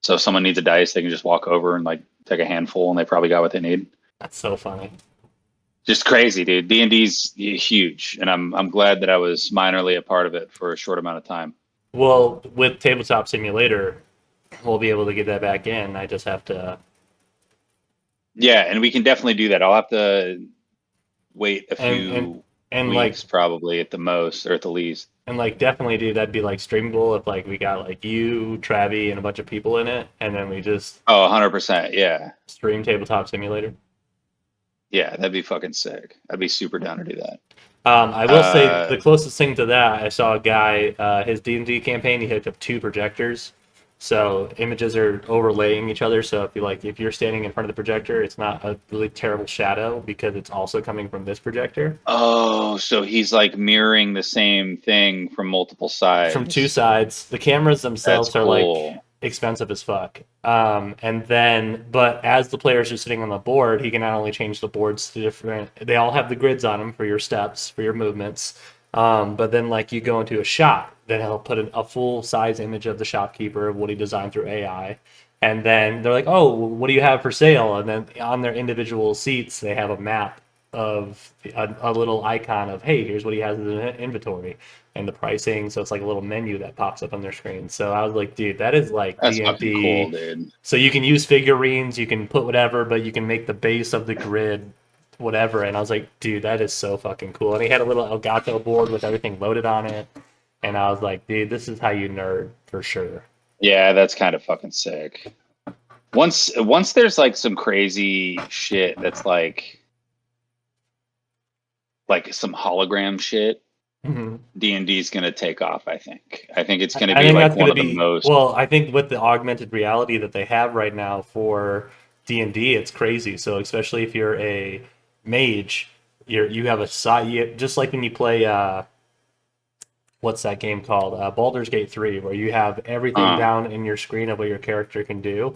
So if someone needs a dice, they can just walk over and like take a handful, and they probably got what they need. That's so funny. Just crazy, dude. D&D's huge, and I'm glad that I was minorly a part of it for a short amount of time. Well, with Tabletop Simulator, we'll be able to get that back in. I just have to... Yeah, and we can definitely do that. I'll have to wait a few and weeks, like, probably at the most, or at the least. And like, definitely, dude, that'd be like streamable if like we got like you, Travi, and a bunch of people in it, and then we just... Oh, 100%, yeah. Stream Tabletop Simulator. Yeah, that'd be fucking sick. I'd be super down to do that. I will say the closest thing to that, I saw a guy, his D&D campaign, he hooked up 2 projectors. So images are overlaying each other. So if you're standing in front of the projector, it's not a really terrible shadow because it's also coming from this projector. Oh, so he's like mirroring the same thing from multiple sides. From 2 sides. The cameras themselves are like expensive as fuck. But as the players are sitting on the board, he can not only change the boards to different, they all have the grids on them for your steps, for your movements. But then like you go into a shop, then he'll put a full size image of the shopkeeper of what he designed through AI. And then they're like, oh, what do you have for sale? And then on their individual seats, they have a map of a little icon of, hey, here's what he has in the inventory and the pricing. So it's like a little menu that pops up on their screen. So I was like, dude, that is like that's D&D. Cool, dude. So you can use figurines, you can put whatever, but you can make the base of the grid whatever. And I was like, dude, that is so fucking cool. And he had a little Elgato board with everything loaded on it. And I was like, dude, this is how you nerd for sure. Yeah, that's kind of fucking sick. Once there's like some crazy shit that's like some hologram shit, D&D's gonna take off. I think it's gonna be like one of the most. Well, I think with the augmented reality that they have right now for D&D, it's crazy. So especially if you're a mage, you have a side, just like when you play what's that game called, Baldur's Gate 3, where you have everything down in your screen of what your character can do.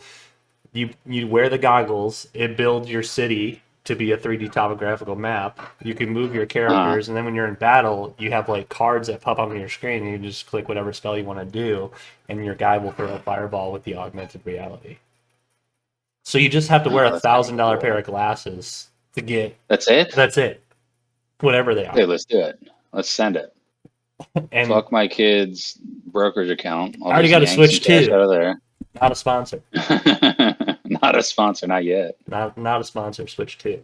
You wear the goggles, it builds your city to be a 3D topographical map. You can move your characters, and then when you're in battle, you have like cards that pop up on your screen, and you just click whatever spell you want to do, and your guy will throw a fireball with the augmented reality. So you just have to wear $1,000 pair of glasses to get. That's it. That's it. Whatever they are. Hey, let's do it. Let's send it. And fuck my kid's brokerage account. I already got a Switch too. Out of there. Not a sponsor. Not a sponsor, not yet. Not a sponsor. Switch to.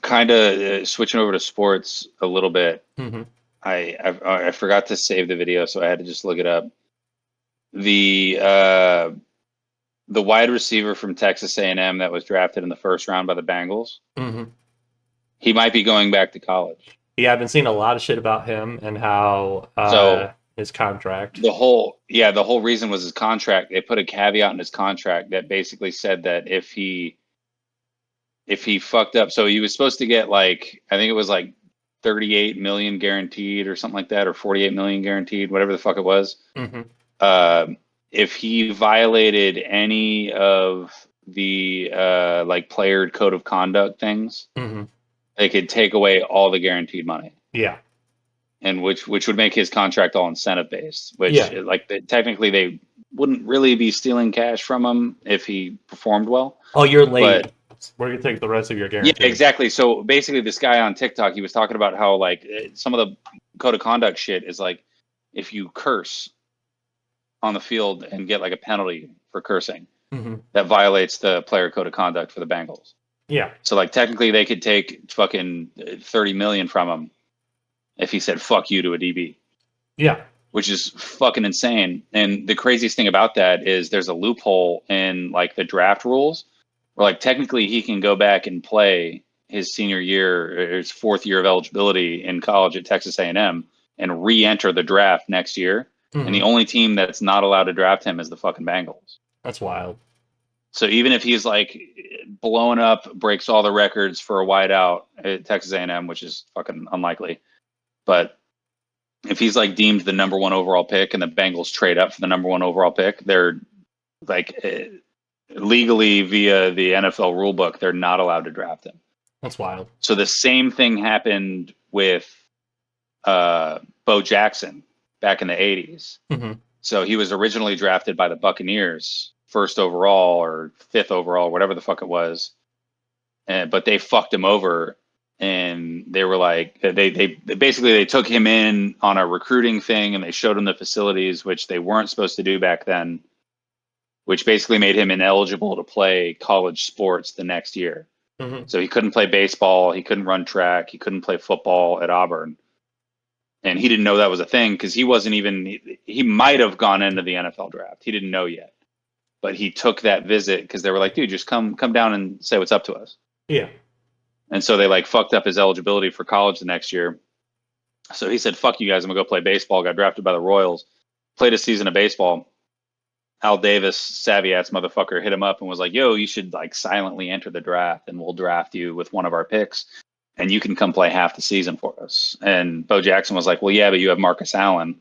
Kind of switching over to sports a little bit. Mm-hmm. I forgot to save the video, so I had to just look it up. The wide receiver from Texas A&M that was drafted in the first round by the Bengals. Mm-hmm. He might be going back to college. Yeah, I've been seeing a lot of shit about him and how his contract. The whole reason was his contract. They put a caveat in his contract that basically said that if he fucked up, so he was supposed to get like, I think it was like 38 million guaranteed or something like that, or 48 million guaranteed, whatever the fuck it was. Mm-hmm. If he violated any of the like player code of conduct things, Mm-hmm. they could take away all the guaranteed money. Yeah. And which would make his contract all incentive based, which technically they wouldn't really be stealing cash from him if he performed well. Oh, you're late. We're gonna take the rest of your guarantee. Yeah, exactly. So basically, this guy on TikTok, he was talking about how like some of the code of conduct shit is like if you curse on the field and get like a penalty for cursing, mm-hmm. that violates the player code of conduct for the Bengals. Yeah. So like technically, they could take fucking 30 million from him if he said "fuck you" to a DB. Yeah. Which is fucking insane. And the craziest thing about that is there's a loophole in like the draft rules where like technically he can go back and play his senior year, or his fourth year of eligibility in college at Texas A&M and re-enter the draft next year. Mm-hmm. And the only team that's not allowed to draft him is the fucking Bengals. That's wild. So even if he's like blowing up, breaks all the records for a wideout at Texas A&M, which is fucking unlikely, but if he's like deemed the number one overall pick and the Bengals trade up for the number one overall pick, they're like legally via the NFL rulebook, they're not allowed to draft him. That's wild. So the same thing happened with Bo Jackson back in the 80s. Mm-hmm. So he was originally drafted by the Buccaneers, first overall or fifth overall, whatever the fuck it was. But they fucked him over. And they were like, they basically they took him in on a recruiting thing, and they showed him the facilities, which they weren't supposed to do back then, which basically made him ineligible to play college sports the next year. Mm-hmm. So he couldn't play baseball, he couldn't run track, he couldn't play football at Auburn, and he didn't know that was a thing because he wasn't even. He might have gone into the NFL draft. He didn't know yet, but he took that visit because they were like, dude, just come down and say what's up to us. Yeah. And so they like fucked up his eligibility for college the next year. So he said, fuck you guys, I'm gonna go play baseball. Got drafted by the Royals, played a season of baseball. Al Davis, savvy ass motherfucker, hit him up and was like, yo, you should like silently enter the draft and we'll draft you with one of our picks and you can come play half the season for us. And Bo Jackson was like, well, yeah, but you have Marcus Allen.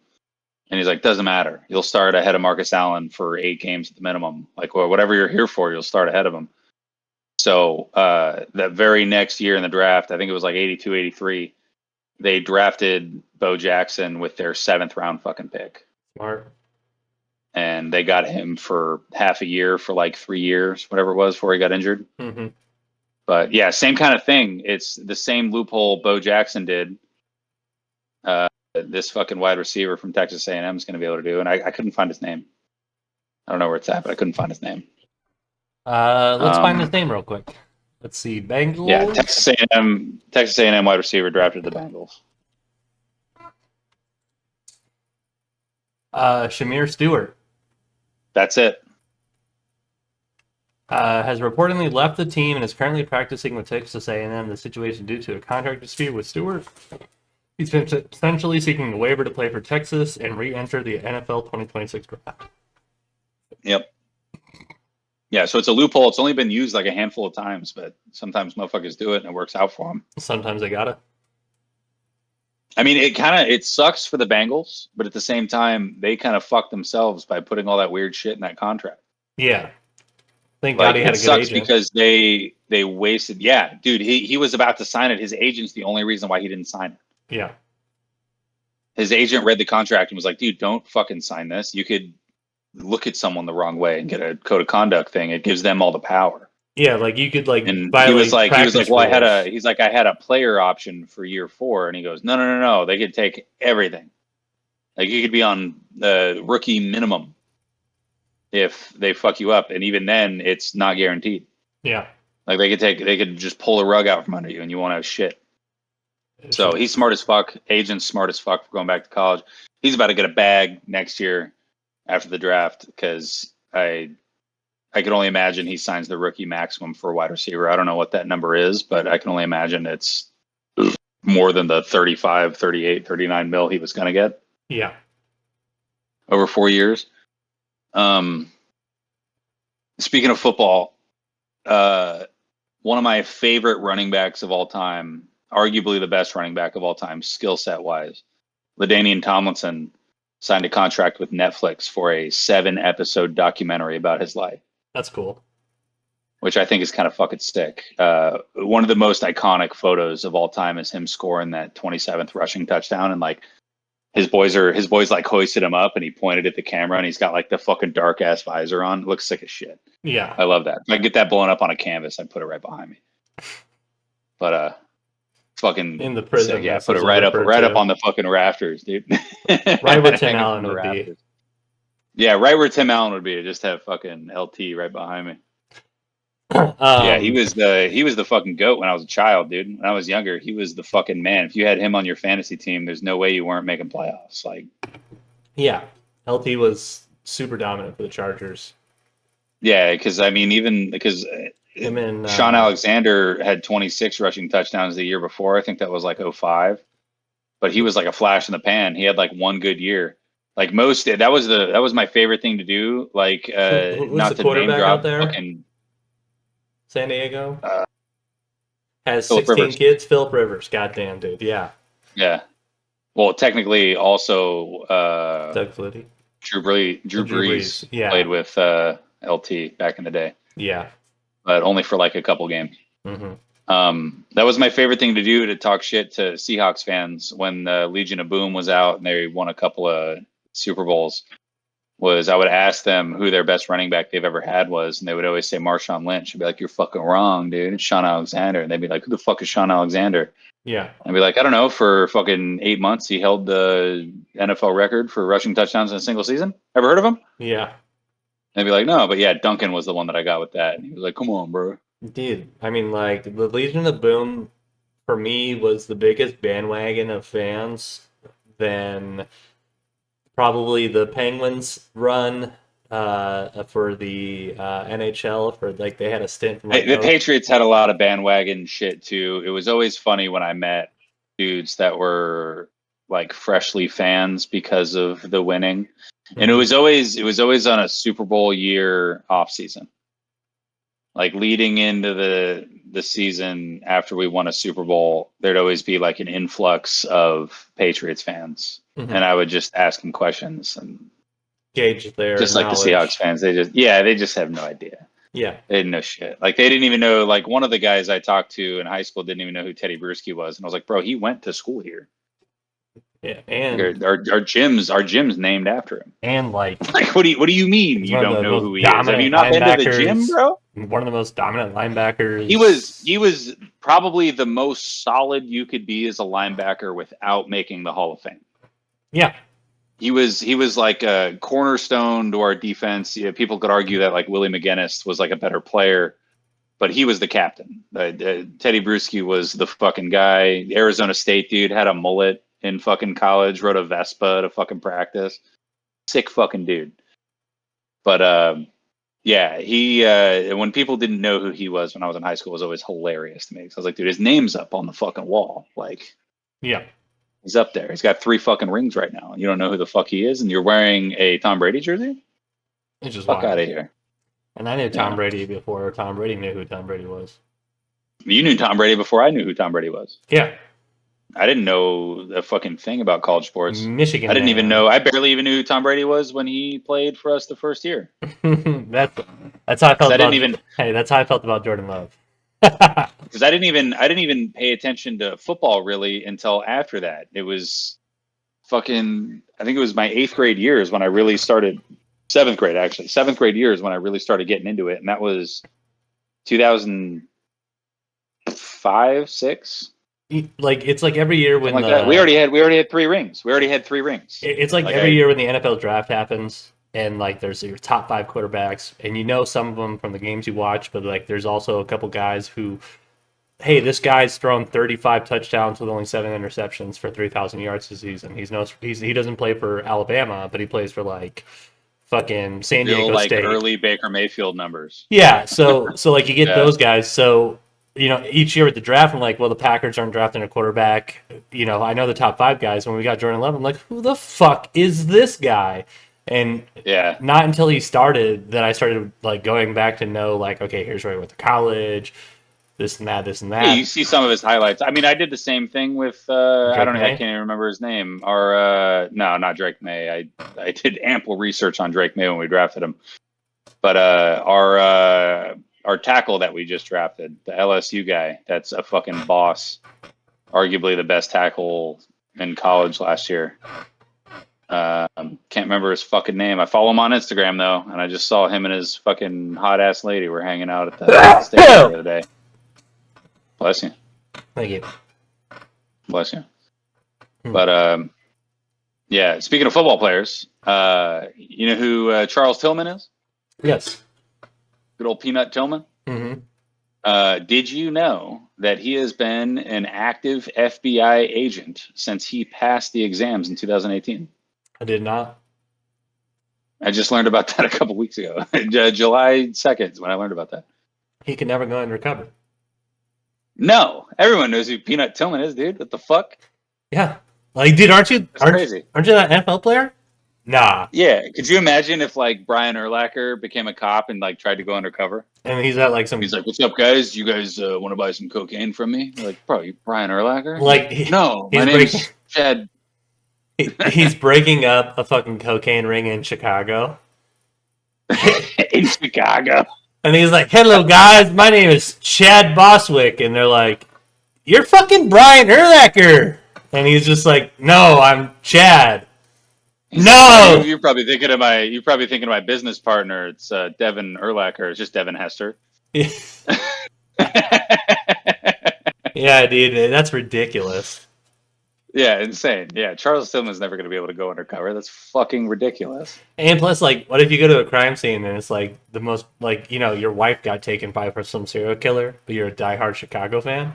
And he's like, doesn't matter. You'll start ahead of Marcus Allen for 8 games at the minimum. Like, well, whatever you're here for, you'll start ahead of him. So that very next year in the draft, I think it was like 82, 83, they drafted Bo Jackson with their 7th round fucking pick. Smart. And they got him for half a year for like 3 years, whatever it was, before he got injured. Mm-hmm. But yeah, same kind of thing. It's the same loophole Bo Jackson did. This fucking wide receiver from Texas A&M is going to be able to do. And I couldn't find his name. I don't know where it's at, but I couldn't find his name. Let's find his name real quick. Let's see, Bengals. Yeah, Texas A&M wide receiver drafted the Bengals. Shamir Stewart. That's it. Has reportedly left the team and is currently practicing with Texas A&M. The situation due to a contract dispute with Stewart. He's been essentially seeking a waiver to play for Texas and re-enter the NFL 2026 draft. Yep. Yeah, so it's a loophole. It's only been used like a handful of times, but sometimes motherfuckers do it and it works out for them. Sometimes they gotta. I mean, it sucks for the Bengals, but at the same time, they kind of fucked themselves by putting all that weird shit in that contract. Yeah. Thank God he had a good agent. Because they wasted. Yeah, dude, he was about to sign it. His agent's the only reason why he didn't sign it. Yeah. His agent read the contract and was like, dude, don't fucking sign this. You could look at someone the wrong way and get a code of conduct thing. It gives them all the power. Yeah, like you could like. And he was like, well, I had a player option for year 4, and he goes, no, they could take everything. Like you could be on the rookie minimum. if they fuck you up, and even then, it's not guaranteed. Yeah. Like they could just pull a rug out from under you, and you won't have shit. So he's smart as fuck. Agent's smart as fuck for going back to college. He's about to get a bag next year after the draft because I can only imagine he signs the rookie maximum for a wide receiver. I don't know what that number is, but I can only imagine it's more than the 35, 38, 39 mil he was going to get. Yeah. Over 4 years. Speaking of football, one of my favorite running backs of all time, arguably the best running back of all time, skill set wise, LaDainian Tomlinson signed a contract with Netflix for a 7-episode documentary about his life. That's cool. Which I think is kind of fucking sick. One of the most iconic photos of all time is him scoring that 27th rushing touchdown, and like his boys like hoisted him up, and he pointed at the camera, and he's got like the fucking dark ass visor on. It looks sick as shit. Yeah, I love that. If I get that blown up on a canvas, I'd put it right behind me. But fucking in the prison, sick, yeah, put it right up on the fucking rafters, dude. Right where Tim Allen would be. Yeah, right where Tim Allen would be. Just have fucking LT right behind me. Yeah, he was the fucking GOAT when I was a child, dude. When I was younger, he was the fucking man. If you had him on your fantasy team, there's no way you weren't making playoffs. Like, yeah, LT was super dominant for the Chargers. Yeah, because I mean, even because him and Sean Alexander had 26 rushing touchdowns the year before. I think that was like 05. But he was like a flash in the pan. He had like one good year. Like that was my favorite thing to do. Like not to name drop fucking San Diego has 16 Rivers. kids. Philip Rivers, goddamn dude, yeah. Yeah. Well, technically, also Doug Flutie, Drew Brees yeah. played with LT back in the day. Yeah, but only for like a couple games. Mm-hmm. That was my favorite thing to do, to talk shit to Seahawks fans when the Legion of Boom was out and they won a couple of Super Bowls. Was I would ask them who their best running back they've ever had was, and they would always say Marshawn Lynch. I'd be like, "You're fucking wrong, dude. It's Sean Alexander." And they'd be like, "Who the fuck is Sean Alexander?" Yeah. I'd be like, "I don't know. For fucking 8 months, he held the NFL record for rushing touchdowns in a single season. Ever heard of him?" Yeah. They'd be like, "No, but yeah, Duncan was the one that I got with that." And he was like, "Come on, bro." Dude, I mean, like, the Legion of Boom, for me, was the biggest bandwagon of fans than probably the Penguins run for the NHL. For like, they had a stint from the Patriots had a lot of bandwagon shit too. It was always funny when I met dudes that were like freshly fans because of the winning, mm-hmm. And it was always on a Super Bowl year off season. Like leading into the season after we won a Super Bowl, there'd always be like an influx of Patriots fans, mm-hmm. And I would just ask them questions and gauge their just knowledge. Like the Seahawks fans, they just have no idea. Yeah, they didn't know shit. Like they didn't even know. Like one of the guys I talked to in high school didn't even know who Teddy Bruschi was, and I was like, "Bro, he went to school here." Yeah, and our gym's named after him. And like what do you mean you don't know who he is? Have you not been to the gym, bro? One of the most dominant linebackers. He was probably the most solid you could be as a linebacker without making the Hall of Fame. Yeah. He was like a cornerstone to our defense. Yeah, people could argue that like Willie McGinnis was like a better player, but he was the captain. Teddy Bruschi was the fucking guy. Arizona State dude, had a mullet in fucking college, rode a Vespa to fucking practice. Sick fucking dude. But yeah, he when people didn't know who he was when I was in high school, it was always hilarious to me. So I was like, dude, his name's up on the fucking wall. Like, yeah. He's up there. He's got 3 fucking rings right now. You don't know who the fuck he is, and you're wearing a Tom Brady jersey? It's just fuck out of here. And I knew Tom Brady before Tom Brady knew who Tom Brady was. You knew Tom Brady before I knew who Tom Brady was. Yeah. I didn't know a fucking thing about college sports. Michigan. I didn't even know. I barely even knew who Tom Brady was when he played for us the first year. That's how I felt. That's how I felt about Jordan Love. Because I didn't even pay attention to football really until after that. It was fucking. I think it was my 8th grade years when I really started. 7th grade actually. 7th grade years when I really started getting into it, and that was 2005, 6. Like it's like every year when we already had 3 rings. We already had 3 rings. It's like every year when the NFL draft happens. and like there's your top 5 quarterbacks, and you know some of them from the games you watch, but like there's also a couple guys who, hey, this guy's thrown 35 touchdowns with only 7 interceptions for 3,000 yards this season. He doesn't play for Alabama, but he plays for like fucking San Diego like State. Early Baker Mayfield numbers. Yeah, so like you get those guys. So each year at the draft, I'm like, well, the Packers aren't drafting a quarterback. I know the top 5 guys. When we got Jordan Love, I'm like, who the fuck is this guy? And not until he started that I started like going back to know like, okay, here's where he went to college, this and that. Yeah, you see some of his highlights. I mean, I did the same thing with I can't even remember his name. No, not Drake May. I did ample research on Drake May when we drafted him. But our tackle that we just drafted, the LSU guy, that's a fucking boss. Arguably the best tackle in college last year. Can't remember his fucking name. I follow him on Instagram though, and I just saw him and his fucking hot ass lady were hanging out at the stadium the other day. Bless you. Thank you. Bless you. But yeah, speaking of football players, you know who Charles Tillman is? Yes. Good old Peanut Tillman. Mm-hmm. Did you know that he has been an active FBI agent since he passed the exams in 2018? I did not. I just learned about that a couple weeks ago. July 2nd is when I learned about that. He can never go undercover. No, everyone knows who Peanut Tillman is, dude. What the fuck? Yeah, like, dude, aren't you crazy? Aren't you that NFL player? Nah. Yeah. Could you imagine if like Brian Urlacher became a cop and like tried to go undercover? And he's at like He's like, "What's up, guys? You guys want to buy some cocaine from me?" They're like, "Bro, you Brian Urlacher?" Like, no, my name's Chad. He's breaking up a fucking cocaine ring in Chicago. In Chicago. And he's like, "Hello, guys. My name is Chad Boswick." And they're like, "You're fucking Brian Urlacher." And he's just like, "No, I'm Chad." No! You're probably thinking of my business partner. It's Devin Urlacher. It's just Devin Hester. Yeah, dude. That's ridiculous. Yeah, insane. Yeah, Charles Tillman's never going to be able to go undercover. That's fucking ridiculous. And plus, like, what if you go to a crime scene and it's like the most, like, your wife got taken by some serial killer, but you're a diehard Chicago fan?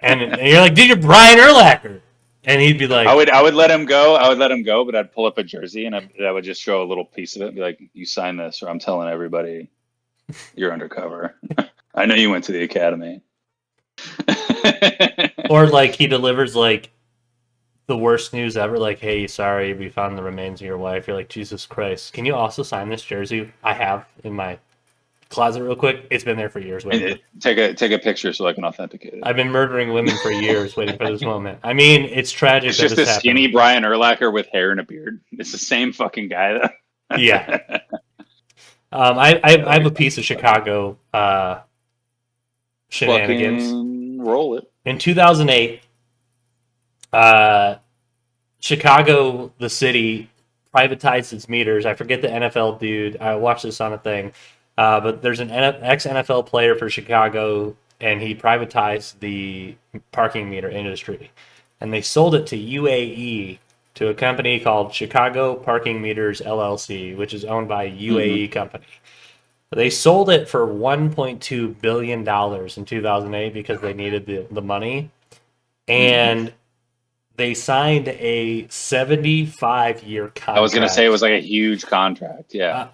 and you're like, dude, you're Brian Urlacher. And he'd be like, I would let him go. But I'd pull up a jersey and I would just show a little piece of it and be like, "You sign this or I'm telling everybody you're undercover." I know you went to the academy. Or like he delivers like the worst news ever, like, "Hey, sorry, we found the remains of your wife." You're like, "Jesus Christ, can you also sign this jersey I have in my closet real quick? It's been there for years." Take a picture so I can authenticate it. I've been murdering women for years waiting for this moment. I mean, it's tragic. It's just a skinny Brian Urlacher with hair and a beard. It's the same fucking guy though. Yeah. I have a piece of Chicago shenanigans. Fucking roll it. In 2008, Chicago, the city, privatized its meters. I forget the NFL dude. I watched this on a thing. But there's an ex-NFL player for Chicago, and he privatized the parking meter industry. And they sold it to UAE, to a company called Chicago Parking Meters LLC, which is owned by a UAE company. They sold it for $1.2 billion in 2008 because they needed the money. And they signed a 75-year contract. I was going to say it was like a huge contract, yeah.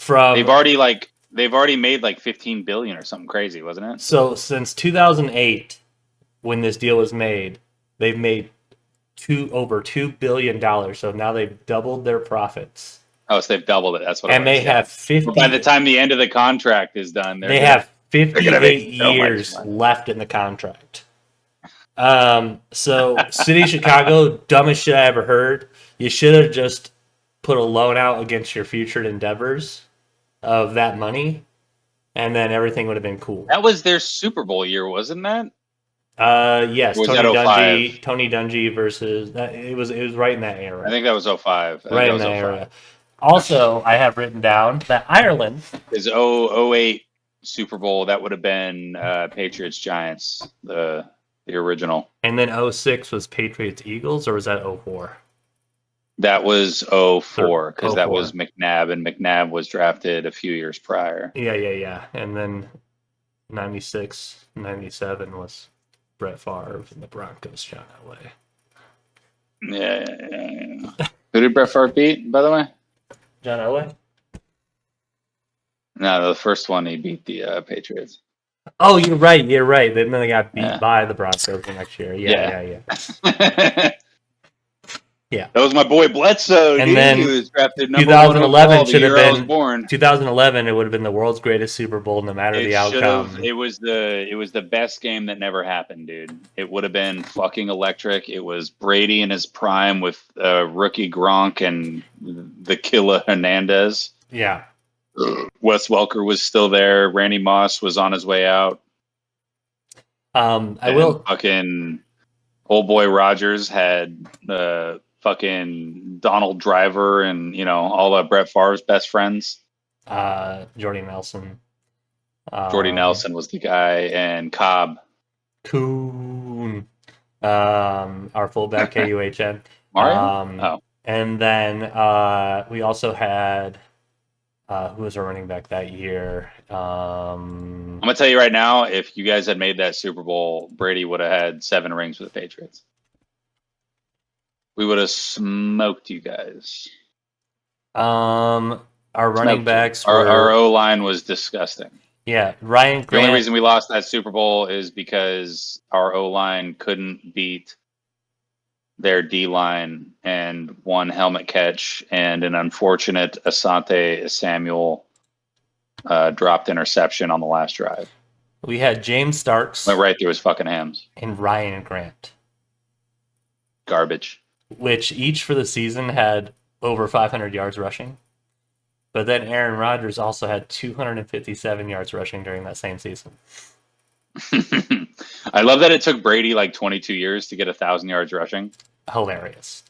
They've already made like 15 billion or something crazy, wasn't it? So since 2008, when this deal was made, they've made over $2 billion. So now they've doubled their profits. Oh, so they've doubled it. That's what. And they have 50. But by the time the end of the contract is done, they have 58 years left in the contract. So City of Chicago, dumbest shit I ever heard. You should have just put a loan out against your future endeavors of that money, and then everything would have been cool. That was their Super Bowl year, wasn't that? Yes, Tony Dungy versus it was right in that era. I think that was 05. Right in that era. Also, I have written down that Ireland is 08 Super Bowl. That would have been Patriots Giants, the original. And then 06 was Patriots Eagles, or was that 04? That was 04, because that 04. was McNabb, and McNabb was drafted a few years prior. Yeah. And then 96, 97 was Brett Favre and the Broncos, John Elway. Yeah. Who did Brett Favre beat, by the way? John Elway? No, the first one he beat the Patriots. Oh, you're right. Then they got beat Yeah. by the Broncos the next year. Yeah. Yeah. That was my boy Bledsoe. And dude. then He was drafted number 2011 1 should have I was been born. 2011. It would have been the world's greatest Super Bowl, no matter the outcome. It was the best game that never happened, dude. It would have been fucking electric. It was Brady in his prime with rookie Gronk and the killer Hernandez. Yeah. Wes Welker was still there. Randy Moss was on his way out. Fucking old boy Rogers had fucking Donald Driver and all of Brett Favre's best friends. Jordy Nelson. Jordy Nelson was the guy, and Cobb. Coon. Our fullback KUHN. Mario. And then we also had who was our running back that year? I'm gonna tell you right now, if you guys had made that Super Bowl, Brady would have had 7 rings with the Patriots. We would have smoked you guys. Our running backs were... Our O-line was disgusting. Yeah, Ryan Grant. The only reason we lost that Super Bowl is because our O-line couldn't beat their D-line, and one helmet catch and an unfortunate Asante Samuel dropped interception on the last drive. We had James Starks. Went right through his fucking hands. And Ryan Grant. Garbage. Which each for the season had over 500 yards rushing. But then Aaron Rodgers also had 257 yards rushing during that same season. I love that it took Brady like 22 years to get 1,000 yards rushing. Hilarious.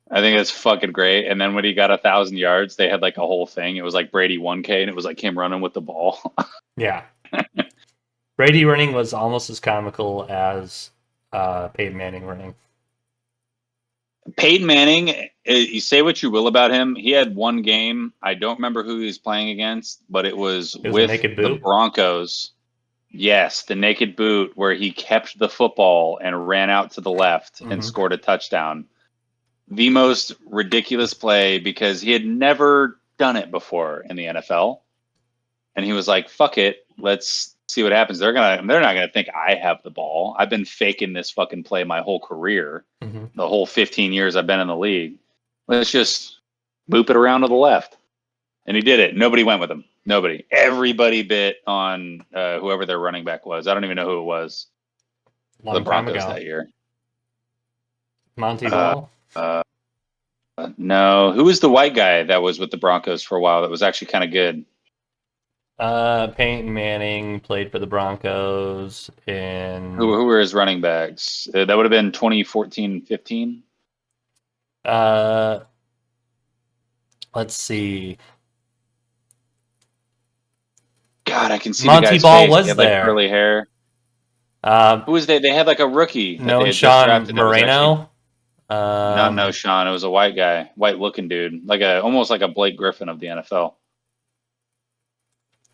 I think it's fucking great. And then when he got 1,000 yards, they had like a whole thing. It was like Brady 1K, and it was like him running with the ball. Yeah. Brady running was almost as comical as Peyton Manning running. Peyton Manning, you say what you will about him. He had one game. I don't remember who he was playing against, but it was with the Broncos. Yes, the naked boot where he kept the football and ran out to the left and scored a touchdown. The most ridiculous play because he had never done it before in the NFL. And he was like, fuck it. Let's see what happens. They're not gonna think I have the ball. I've been faking this fucking play my whole career. The whole 15 years I've been in the league. Let's just boop it around to the left. And he did it. Nobody went with him. Nobody. Everybody bit on whoever their running back was. I don't even know who it was. Long the Broncos time ago. that year. Monty Ball? No. Who was the white guy that was with the Broncos for a while that was actually kind of good? Peyton Manning played for the Broncos in... Who were his running backs? That would have been 2014-15? Let's see. God, I can see Monty the guy's Ball face. was He had, there. like, curly hair. Who was they? They had like a rookie. No, Sean Moreno. No, Sean. It was a white guy, white-looking dude, almost like a Blake Griffin of the NFL.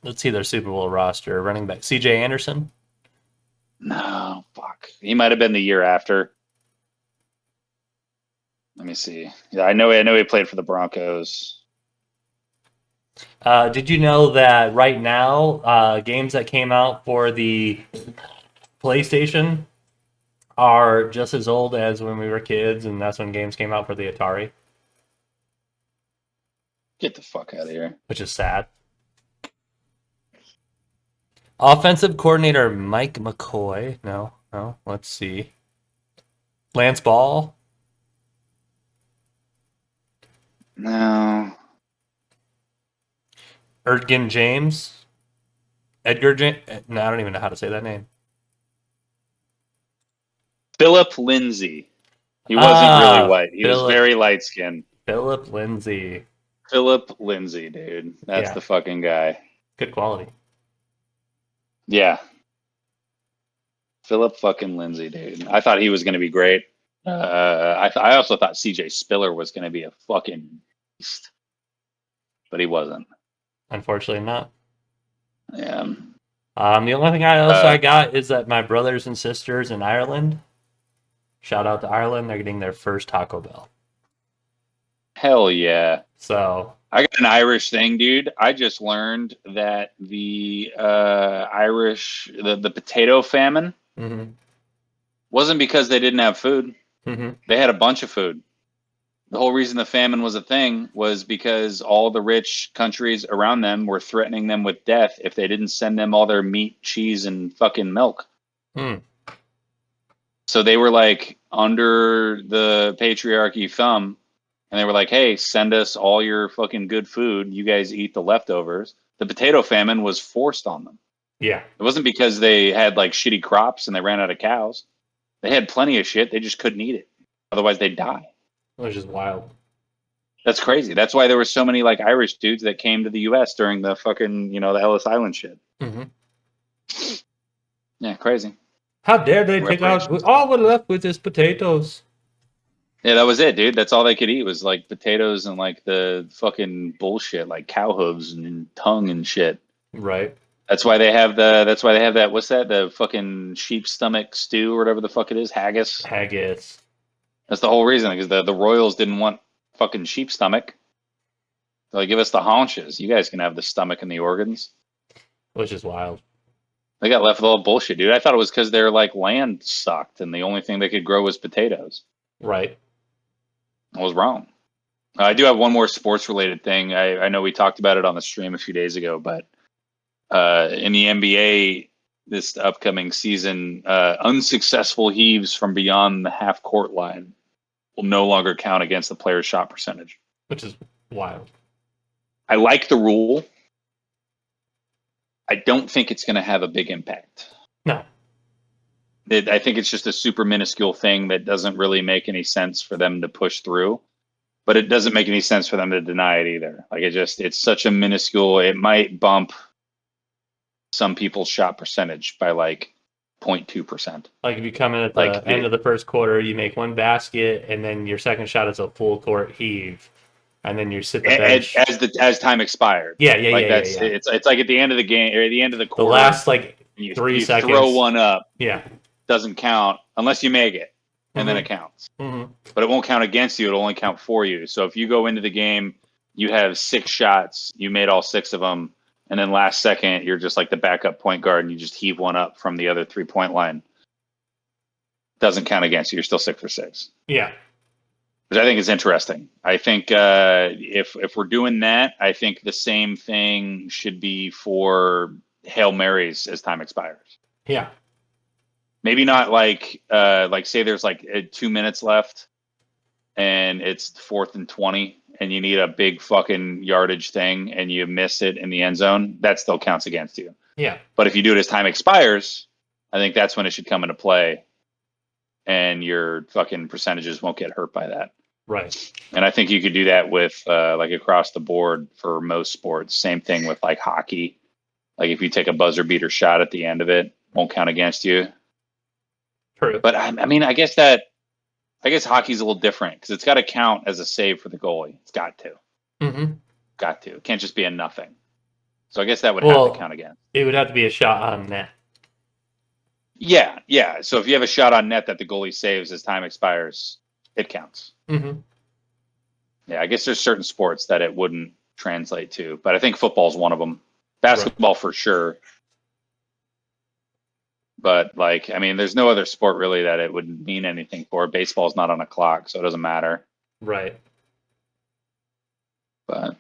Let's see their Super Bowl roster. Running back C.J. Anderson. No, fuck. He might have been the year after. Let me see. Yeah, I know he played for the Broncos. Did you know that right now, games that came out for the PlayStation are just as old as when we were kids, and that's when games came out for the Atari? Get the fuck out of here. Which is sad. Offensive coordinator Mike McCoy. No. Let's see. Lance Ball. No. Edgar James. Edgar James. No, I don't even know how to say that name. Philip Lindsay. He wasn't really white. He was very light skinned. Philip Lindsay. Philip Lindsay, dude. That's the fucking guy. Good quality. Yeah. Philip fucking Lindsay, dude. I thought he was going to be great. I also thought CJ Spiller was going to be a fucking beast, but he wasn't. Unfortunately, not. Yeah. The only thing I got is that my brothers and sisters in Ireland, shout out to Ireland, they're getting their first Taco Bell. Hell yeah. So I got an Irish thing, dude. I just learned that the Irish, the potato famine wasn't because they didn't have food. They had a bunch of food. The whole reason the famine was a thing was because all the rich countries around them were threatening them with death if they didn't send them all their meat, cheese, and fucking milk. So they were like under the patriarchy thumb, and they were like, hey, send us all your fucking good food. You guys eat the leftovers. The potato famine was forced on them. Yeah. It wasn't because they had like shitty crops and they ran out of cows. They had plenty of shit. They just couldn't eat it. Otherwise they'd die. Which is wild. That's crazy. That's why there were so many like Irish dudes that came to the U.S. during the fucking, the Ellis Island shit. Yeah, crazy. How dare they take out all we're left with is potatoes? Yeah, that was it, dude. That's all they could eat was like potatoes and like the fucking bullshit, like cow hooves and tongue and shit. Right. That's why they have that. What's that? The fucking sheep stomach stew or whatever the fuck it is. Haggis. That's the whole reason, because the royals didn't want fucking sheep stomach. So they give us the haunches. You guys can have the stomach and the organs. Which is wild. They got left with all bullshit, dude. I thought it was because their like land sucked and the only thing they could grow was potatoes. Right. I was wrong. I do have one more sports related thing. I know we talked about it on the stream a few days ago, but in the NBA this upcoming season, unsuccessful heaves from beyond the half court line will no longer count against the player's shot percentage. Which is wild. I like the rule. I don't think it's going to have a big impact. No. I think it's just a super minuscule thing that doesn't really make any sense for them to push through. But it doesn't make any sense for them to deny it either. Like it's such a minuscule, it might bump some people's shot percentage by like 0.2%. Like if you come in at the end of the first quarter, you make one basket, and then your second shot is a full court heave, and then you sit the bench as time expired. Yeah. It's like at the end of the game or at the end of the quarter. The last like you 3 seconds. Throw one up. Yeah. Doesn't count unless you make it, and then it counts. But it won't count against you. It'll only count for you. So if you go into the game, you have 6 shots, you made all 6 of them. And then last second, you're just like the backup point guard, and you just heave one up from the other 3-point line. Doesn't count against you. You're still 6 for 6. Yeah. Which I think is interesting. I think if we're doing that, I think the same thing should be for Hail Marys as time expires. Yeah. Maybe not like say there's like 2 minutes left, and it's 4th and 20. And you need a big fucking yardage thing and you miss it in the end zone, that still counts against you. Yeah. But if you do it as time expires, I think that's when it should come into play and your fucking percentages won't get hurt by that. Right. And I think you could do that with like across the board for most sports. Same thing with like hockey. Like if you take a buzzer beater shot at the end of it, won't count against you. True. But I guess hockey's a little different because it's got to count as a save for the goalie. It's got to. Got to. It can't just be a nothing. So I guess that would have to count again. It would have to be a shot on net. Yeah. So if you have a shot on net that the goalie saves as time expires, it counts. Yeah, I guess there's certain sports that it wouldn't translate to, but I think football is one of them. Basketball for sure. But there's no other sport really that it would mean anything for. Baseball's not on a clock, so it doesn't matter. Right. But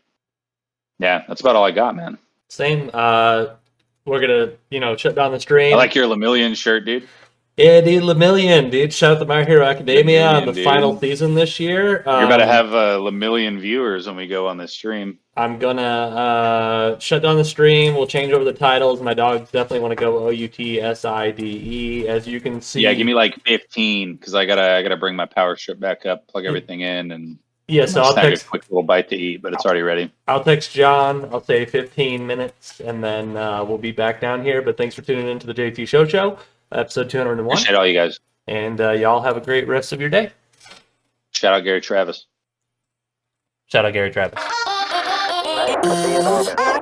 yeah, that's about all I got, man. Same. We're gonna, shut down the stream. I like your Lemillion shirt, dude. Yeah, dude, Lemillion, dude. Shout out to My Hero Academia on the final season this year. You're about to have Lemillion viewers when we go on this stream. I'm gonna shut down the stream. We'll change over the titles. My dogs definitely want to go OUTSIDE, as you can see. Yeah, give me like 15 because I gotta bring my power strip back up, plug everything in, and so I'll text a quick little bite to eat, but it's already ready. I'll text John. I'll say 15 minutes, and then we'll be back down here. But thanks for tuning in to the JT Show, episode 201. Appreciate all you guys. And y'all have a great rest of your day. Shout out Gary Travis. Shout out Gary Travis. Nice to see you in orbit.